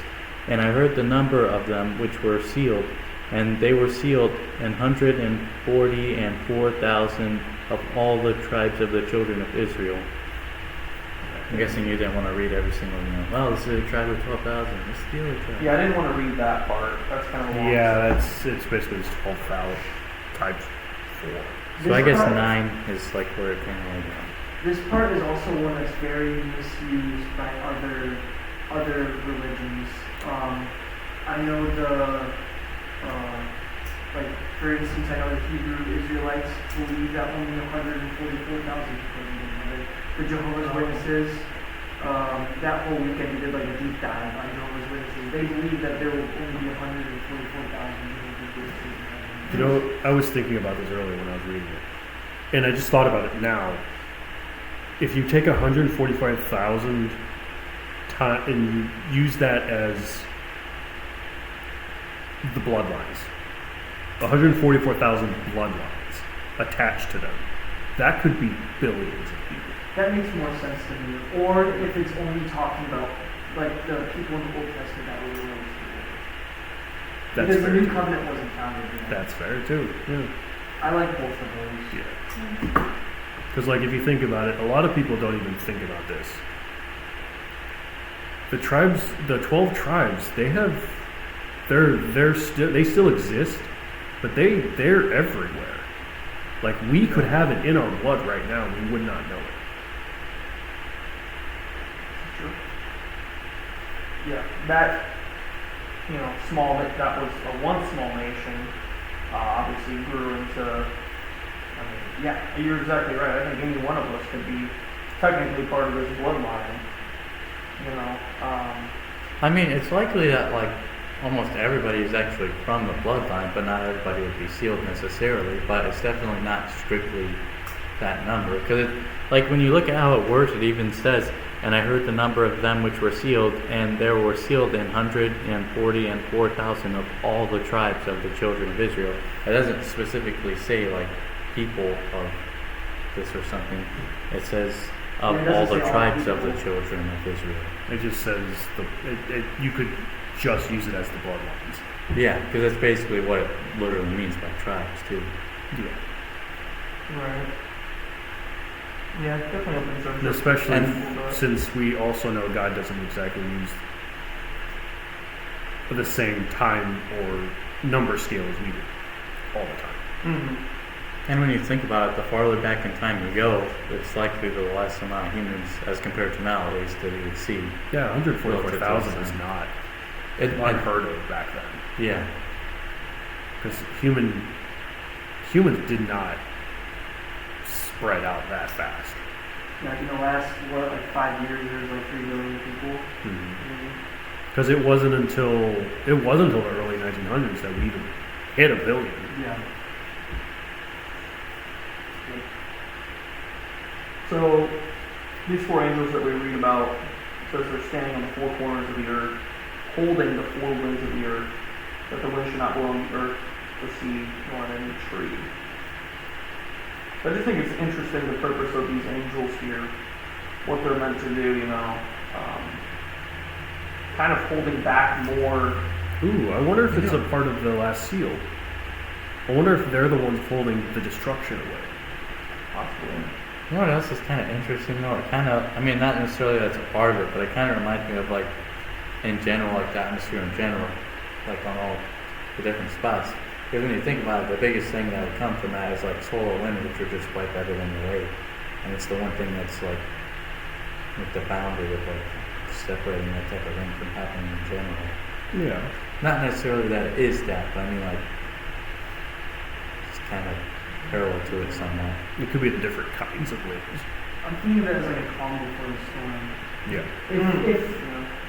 Speaker 3: And I heard the number of them which were sealed, and they were sealed 144,000 of all the tribes of the children of Israel. I'm guessing you didn't want to read every single one. Well, this is the tribe of 12,000. This is the other tribe.
Speaker 1: Yeah, I didn't want to read that part. That's kind of a long
Speaker 2: Yeah, it's basically just 12,000 times 4.
Speaker 3: So I
Speaker 6: This
Speaker 3: guess
Speaker 6: part-
Speaker 3: 9 is like where it kind of like.
Speaker 6: This part is also one that's very misused by other religions. I know like for instance, I know the Hebrew Israelites believe that only 144,000 people are in. The Jehovah's Witnesses, that whole weekend we did like a deep dive on Jehovah's Witnesses. They believe that there will only be 144,000 Jehovah's Witnesses.
Speaker 2: You know, I was thinking about this earlier when I was reading it, and I just thought about it now. If you take 145,000 and you use that as the bloodlines, 144,000 bloodlines attached to them, that could be billions of people.
Speaker 6: That makes more sense to me. Or if it's only talking about like the people in the Old Testament that were really people.
Speaker 2: That's
Speaker 6: Because the
Speaker 2: fair
Speaker 6: new
Speaker 2: too.
Speaker 6: covenant wasn't founded yet.
Speaker 2: That's fair too. Yeah.
Speaker 6: I like both of those.
Speaker 2: Yeah. Because, like, if you think about it, a lot of people don't even think about this. The tribes, the 12 tribes, they still exist, but they're everywhere. Like, we could have it in our blood right now, and we would not know it.
Speaker 1: Sure. Yeah, that, you know, that was a once small nation, obviously grew into, I mean, yeah, you're exactly right. I think any one of us could be technically part of this bloodline, you know.
Speaker 3: I mean, it's likely that like almost everybody is actually from the bloodline, but not everybody would be sealed necessarily. But it's definitely not strictly that number, because like when you look at how it works, it even says, "And I heard the number of them which were sealed, and there were sealed 144,000 of all the tribes of the children of Israel." It doesn't specifically say like people of this or something. It says of
Speaker 6: Yeah, it
Speaker 3: all
Speaker 6: doesn't
Speaker 3: the
Speaker 6: say all
Speaker 3: tribes of the
Speaker 6: people.
Speaker 3: children of Israel.
Speaker 2: It just says you could just use it as the bloodlines.
Speaker 3: Yeah, because that's basically what it literally means by tribes too.
Speaker 2: Yeah.
Speaker 1: Right. Yeah, it definitely opens up.
Speaker 2: And especially
Speaker 3: And-
Speaker 2: since we also know God doesn't exactly use the same time or number scale as we do all the time.
Speaker 1: Mm-hmm.
Speaker 3: And when you think about it, the farther back in time you go, it's likely the less amount of humans, as compared to now at least, that you would see.
Speaker 2: Yeah, 144,000 is
Speaker 3: Relative to
Speaker 2: not
Speaker 3: It,
Speaker 2: unheard of back then.
Speaker 3: yeah,
Speaker 2: Because humans did not spread out that fast.
Speaker 6: Like in the last, what, like 5 years, there's like 3 billion people.
Speaker 2: Because it wasn't until the early 1900s that we even hit a billion.
Speaker 6: Yeah.
Speaker 1: So, these four angels that we read about, it says they're standing on the four corners of the earth, holding the four winds of the earth, that the wind should not blow on the earth, the sea, nor on any tree. I just think it's interesting the purpose of these angels here, what they're meant to do, you know, kind of holding back more.
Speaker 2: Ooh, I wonder if it's a part of the last seal. I wonder if they're the ones holding the destruction away.
Speaker 1: Possibly.
Speaker 3: you know what else is kind of interesting though? It kind of, I mean, not necessarily that's a part of it, but it kind of reminds me of like, in general, like the atmosphere in general, like on all the different spots. Because when you think about it, the biggest thing that would come from that is like solar wind, which would just wipe everything away. And it's the one thing that's like with the boundary of like separating that type of thing from happening in general.
Speaker 2: Yeah.
Speaker 3: Not necessarily that it is that, but I mean like it's kind of parallel to it somehow.
Speaker 2: It could be the different kinds of winds.
Speaker 6: I'm thinking of it as like a calm before the storm.
Speaker 2: Yeah.
Speaker 6: If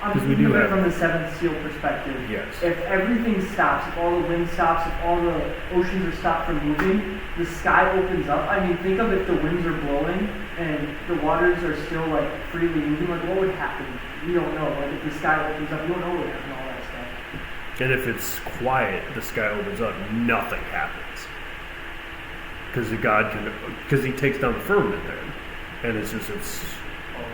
Speaker 6: I'm
Speaker 2: 'Cause we
Speaker 6: thinking
Speaker 2: do
Speaker 6: of it
Speaker 2: have-
Speaker 6: from the seventh seal perspective.
Speaker 2: Yes.
Speaker 6: If everything stops, if all the wind stops, if all the oceans are stopped from moving, the sky opens up. I mean, think of if the winds are blowing and the waters are still like freely moving. Like, what would happen? We don't know. Like, if the sky opens up, we don't know what would happen. All that stuff.
Speaker 2: And if it's quiet, the sky opens up, nothing happens. Because he takes down the firmament then. And it's
Speaker 6: Oh,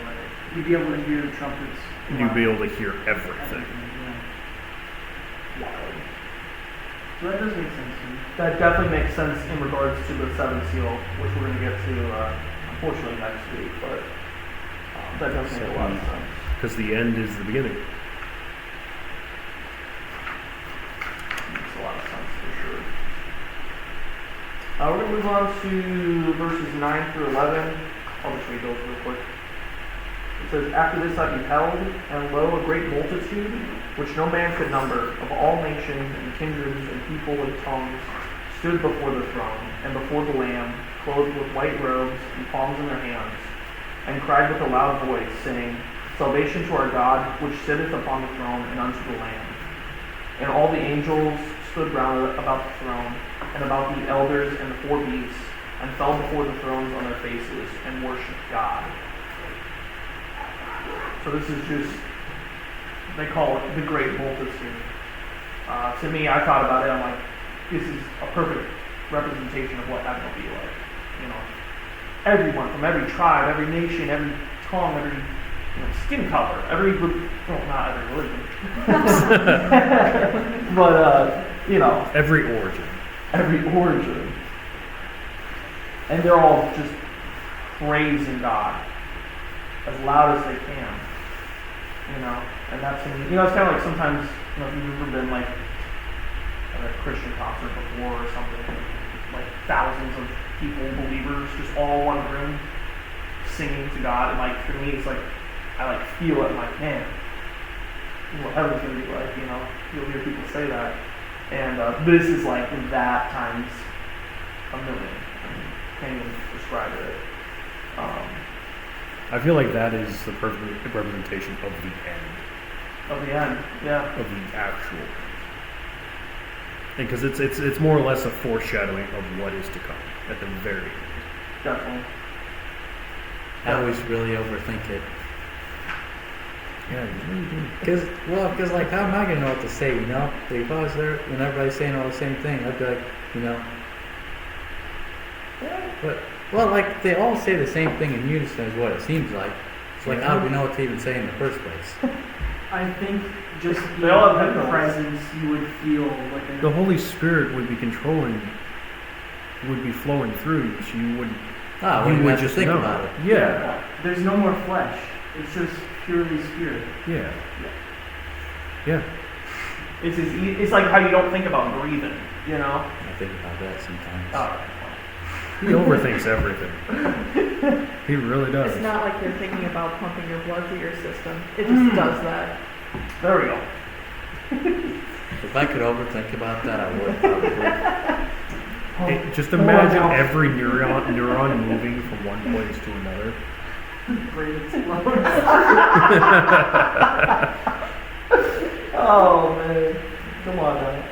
Speaker 6: right. You'd be able to hear the trumpets.
Speaker 2: you'd be able to hear everything.
Speaker 6: Yeah. So that does make sense to me.
Speaker 1: That definitely makes sense in regards to the seventh seal, which we're going to get to, unfortunately, next week. But that does make a lot of sense.
Speaker 2: Because the end is the beginning.
Speaker 1: Makes a lot of sense for sure. We're going to move on to verses 9 through 11. I'll just read those real quick. It says, After this I beheld, and lo, a great multitude, which no man could number, of all nations and kindreds and people and tongues, stood before the throne, and before the Lamb, clothed with white robes and palms in their hands, and cried with a loud voice, saying, Salvation to our God, which sitteth upon the throne, and unto the Lamb. And all the angels stood round about the throne, and about the elders and the four beasts, and fell before the thrones on their faces, and worshipped God. So this is just, they call it the great multitude. To me, I thought about it, I'm like, this is a perfect representation of what heaven will be like. You know, everyone from every tribe, every nation, every tongue, every skin color, every group, well, not every religion. But,
Speaker 2: Every origin.
Speaker 1: every origin. And they're all just praising God as loud as they can. And that's, it's kind of like sometimes, if you've ever been like at a Christian concert before or something, like thousands of people, believers, just all in one room singing to God. And like for me, it's like, I like feel it, I'm like, man, what heaven's gonna be like, you'll hear people say that. And this is like that times a million. Can't even describe it.
Speaker 2: I feel like that is the perfect representation of the end,
Speaker 1: Of the end, yeah.
Speaker 2: of the actual end. Because it's more or less a foreshadowing of what is to come at the very end.
Speaker 1: Definitely.
Speaker 3: I always really overthink it.
Speaker 2: Yeah, you really do.
Speaker 3: Cause like, how am I gonna know what to say, Like, if I was there and everybody's saying all the same thing, I'd be like, But, like, they all say the same thing in unison is what it seems like. It's like, how do we know what to even say in the first place?
Speaker 6: I think just
Speaker 1: They all have
Speaker 6: in the
Speaker 1: hymnals.
Speaker 6: presence, you would feel like a
Speaker 2: The Holy Spirit would be controlling, would be flowing through you, so you wouldn't.
Speaker 3: Ah,
Speaker 2: you
Speaker 3: we
Speaker 2: would
Speaker 3: have to
Speaker 2: just
Speaker 3: think
Speaker 2: know.
Speaker 3: about it.
Speaker 2: Yeah,
Speaker 6: There's no more flesh. It's just purely spirit.
Speaker 2: yeah, yeah.
Speaker 1: It's like how you don't think about breathing,
Speaker 3: I think about that sometimes.
Speaker 1: Alright.
Speaker 2: He overthinks everything. He really does.
Speaker 4: It's not like you're thinking about pumping your blood through your system. It just does that.
Speaker 1: There we go.
Speaker 3: If I could overthink about that, I would probably.
Speaker 2: Just imagine every neuron moving from one place to another.
Speaker 6: Brain explodes.
Speaker 1: Oh man. Come on now.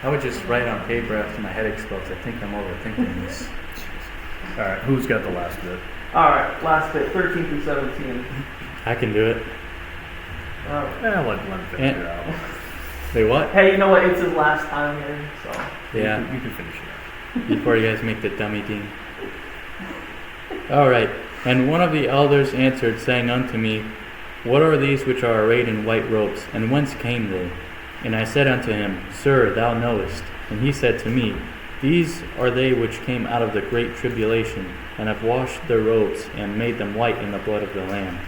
Speaker 3: I would just write on paper after my head explodes. I think I'm overthinking this.
Speaker 2: All right, who's got the last bit?
Speaker 1: Alright, last bit, 13 through 17.
Speaker 3: I can do it.
Speaker 1: Alright.
Speaker 2: Let him finish it out.
Speaker 3: Wait, what?
Speaker 1: Hey, you know what? It's his last time here, so.
Speaker 3: Yeah.
Speaker 2: You can finish it out.
Speaker 3: Before you guys make the dummy dean. Alright. And one of the elders answered, saying unto me, What are these which are arrayed in white robes, and whence came they? And I said unto him, Sir, thou knowest. And he said to me, These are they which came out of the great tribulation, and have washed their robes, and made them white in the blood of the Lamb.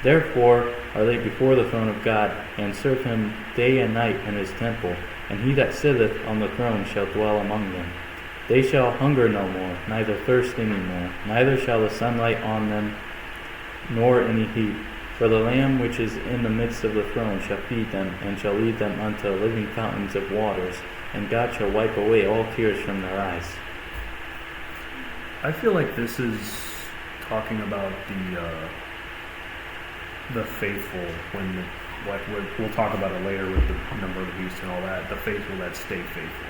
Speaker 3: Therefore are they before the throne of God, and serve him day and night in his temple, and he that sitteth on the throne shall dwell among them. They shall hunger no more, neither thirst any more, neither shall the sun light on them, nor any heat. For the Lamb which is in the midst of the throne shall feed them, and shall lead them unto living fountains of waters, and God shall wipe away all tears from their eyes.
Speaker 2: I feel like this is talking about the faithful when we'll talk about it later with the number of the beast and all that. The faithful that stay faithful.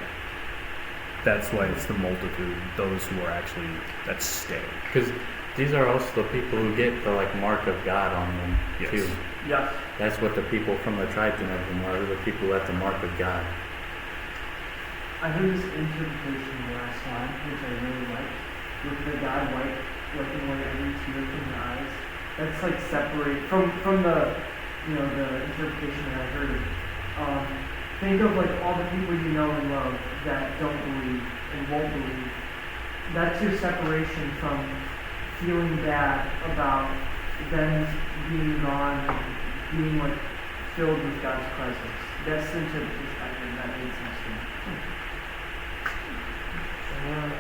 Speaker 2: That's why it's the multitude, those who are actually that stay.
Speaker 3: Because these are also the people who get the mark of God on them
Speaker 2: Yes.
Speaker 3: too.
Speaker 1: Yes.
Speaker 3: That's what the people from the tribes and everything are. They're the people who have the mark of God.
Speaker 6: I heard this interpretation last time, which I really liked, with the God wiping away every tear from your eyes. That's like separate from the the interpretation that I heard. Think of all the people you know and love that don't believe and won't believe. That's your separation from feeling bad about them being gone and being filled with God's presence. That's the interpretation I heard, and that made sense to me.
Speaker 1: Yeah.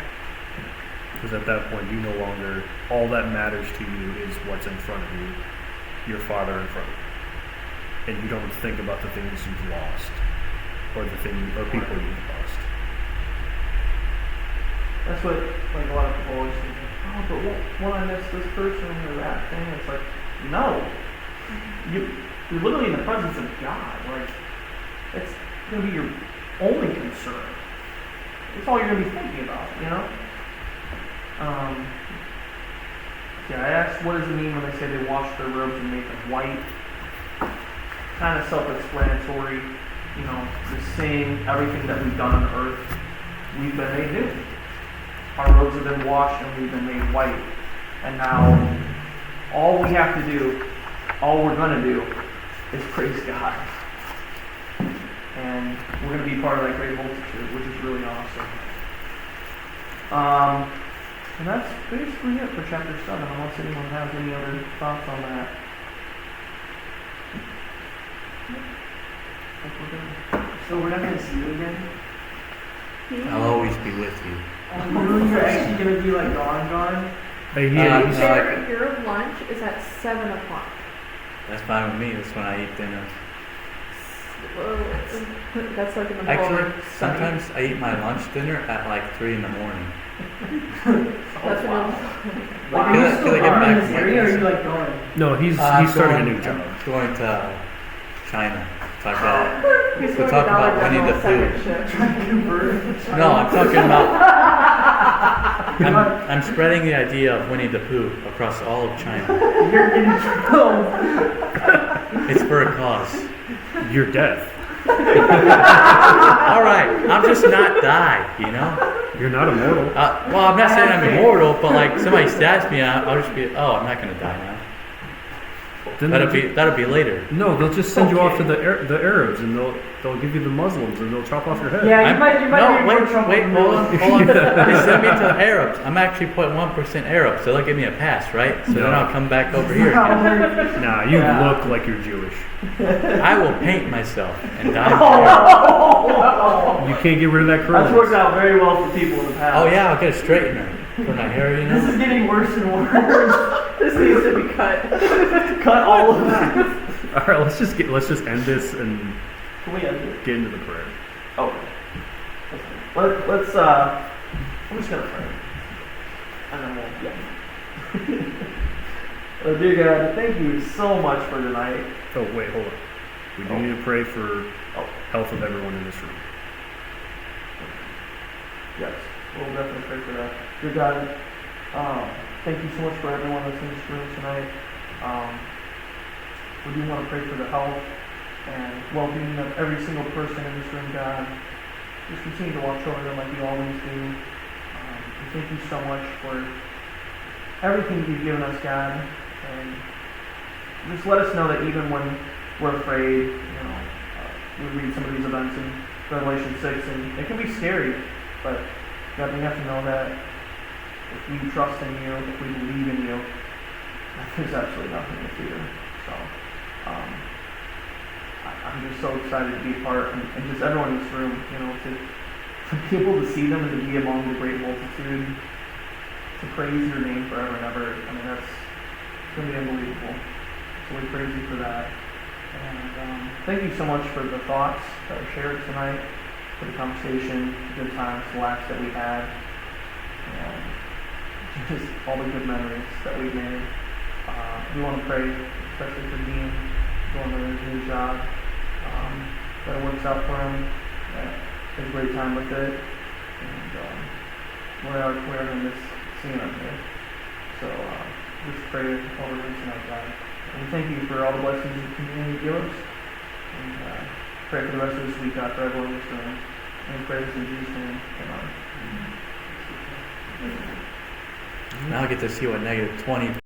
Speaker 2: Because at that point, you no longer, all that matters to you is what's in front of you, your Father in front of you. And you don't think about the things you've lost, or the thing, or people you've lost.
Speaker 1: That's what, like, a lot of people always think, oh, but won't I miss this person or that thing? It's like, no. You're literally in the presence of God. Like, it's going to be your only concern. It's all you're going to be thinking about, you know? Yeah, I asked, what does it mean when they say they wash their robes and make them white? Kind of self-explanatory. You know, the same, everything that we've done on earth, we've been made new. Our robes have been washed and we've been made white. And now, all we have to do, all we're going to do, is praise God. And we're going to be part of that great multitude, which is really awesome. And that's basically it for chapter 7, unless anyone has any other thoughts on that. I think we're good.
Speaker 6: So we're not going to see you again?
Speaker 3: I'll always be with you.
Speaker 6: Really? You're actually going to be like gone?
Speaker 2: Hey,
Speaker 4: Your lunch is at 7 o'clock.
Speaker 3: That's fine with me. That's when I eat dinner.
Speaker 4: That's like in the middle
Speaker 3: Actually,
Speaker 4: of
Speaker 3: sometimes I eat my lunch dinner at like 3 in the morning.
Speaker 4: That's when
Speaker 6: Wow.
Speaker 3: Can
Speaker 6: Are you
Speaker 3: I-
Speaker 6: still
Speaker 3: can I get
Speaker 6: in
Speaker 3: back
Speaker 6: this
Speaker 3: to my
Speaker 6: area, or are you
Speaker 3: question?
Speaker 6: like going?
Speaker 2: No, he's starting a new job.
Speaker 3: I'm going to China. Talk about.
Speaker 4: He's
Speaker 3: To
Speaker 4: going
Speaker 3: talk
Speaker 4: to Dollar
Speaker 3: about Winnie
Speaker 4: General
Speaker 3: the
Speaker 4: second
Speaker 3: Pooh.
Speaker 4: shift.
Speaker 6: Trying to convert?
Speaker 3: No, I'm talking about. I'm spreading the idea of Winnie the Pooh across all of China.
Speaker 6: You're getting killed.
Speaker 3: It's for a cause.
Speaker 2: Your death.
Speaker 3: All right, I'm just not die, you know.
Speaker 2: You're not immortal.
Speaker 3: Well, I'm not saying I'm immortal, but like somebody stabs me, I'll just be. Oh, I'm not gonna die now.
Speaker 2: Then
Speaker 3: That'll be later.
Speaker 2: No, they'll just send you off to the Arabs, and they'll give you the Muslims, and they'll chop off your head.
Speaker 6: Yeah, you
Speaker 3: I'm-
Speaker 6: might be
Speaker 3: no,
Speaker 6: in more trouble
Speaker 3: wait,
Speaker 6: than
Speaker 3: hold on.
Speaker 6: this.
Speaker 3: They sent me to the Arabs. I'm actually 0.1% Arab, so they'll give me a pass, right? So then
Speaker 2: No.
Speaker 3: I'll come back over here again.
Speaker 2: Nah, you
Speaker 6: Yeah.
Speaker 2: look like you're Jewish.
Speaker 3: I will paint myself and dye my hair.
Speaker 2: You can't get rid of that
Speaker 1: That's worked
Speaker 2: curl.
Speaker 1: out very well for people in the past.
Speaker 3: Oh yeah, I'll get a straightener for my hair, you
Speaker 6: This
Speaker 3: know.
Speaker 6: is getting worse and worse.
Speaker 4: This needs to be cut.
Speaker 1: Cut all of that.
Speaker 2: All right, let's just end this and
Speaker 1: Can we end it?
Speaker 2: get into the prayer.
Speaker 1: Oh. Let's I'm just gonna pray. And then we'll, yeah. Dear God, thank you so much for tonight.
Speaker 2: Oh wait, hold on. We do need to pray for health of everyone in this room.
Speaker 1: Yes, we'll definitely pray for that. Dear God, thank you so much for everyone that's in this room tonight. We do want to pray for the health and well-being of every single person in this room, God. Just continue to watch over them like you always do. We thank you so much for everything you've given us, God. And just let us know that even when we're afraid, you know, we read some of these events in Revelation 6, and it can be scary, but God, we have to know that if we trust in you, if we believe in you, there's absolutely nothing to fear. So, I'm just so excited to be a part, and just everyone in this room, you know, to be able to see them and to be among the great multitude, to praise your name forever and ever. I mean, that's going to be unbelievable. So we praise you for that. And thank you so much for the thoughts that were shared tonight, for the conversation, the good times, the laughs that we had, and just all the good memories that we've made. We want to pray, especially for Dean, going to his new job, that it works out for him, that he has a great time with it, and we're going to miss seeing him here. So just pray over him tonight, God. And we thank you for all the blessings you continue to give us, and pray for the rest of this week, God, for everyone in this room. And we pray this in Jesus' name. Amen.
Speaker 3: Now I get to see what -20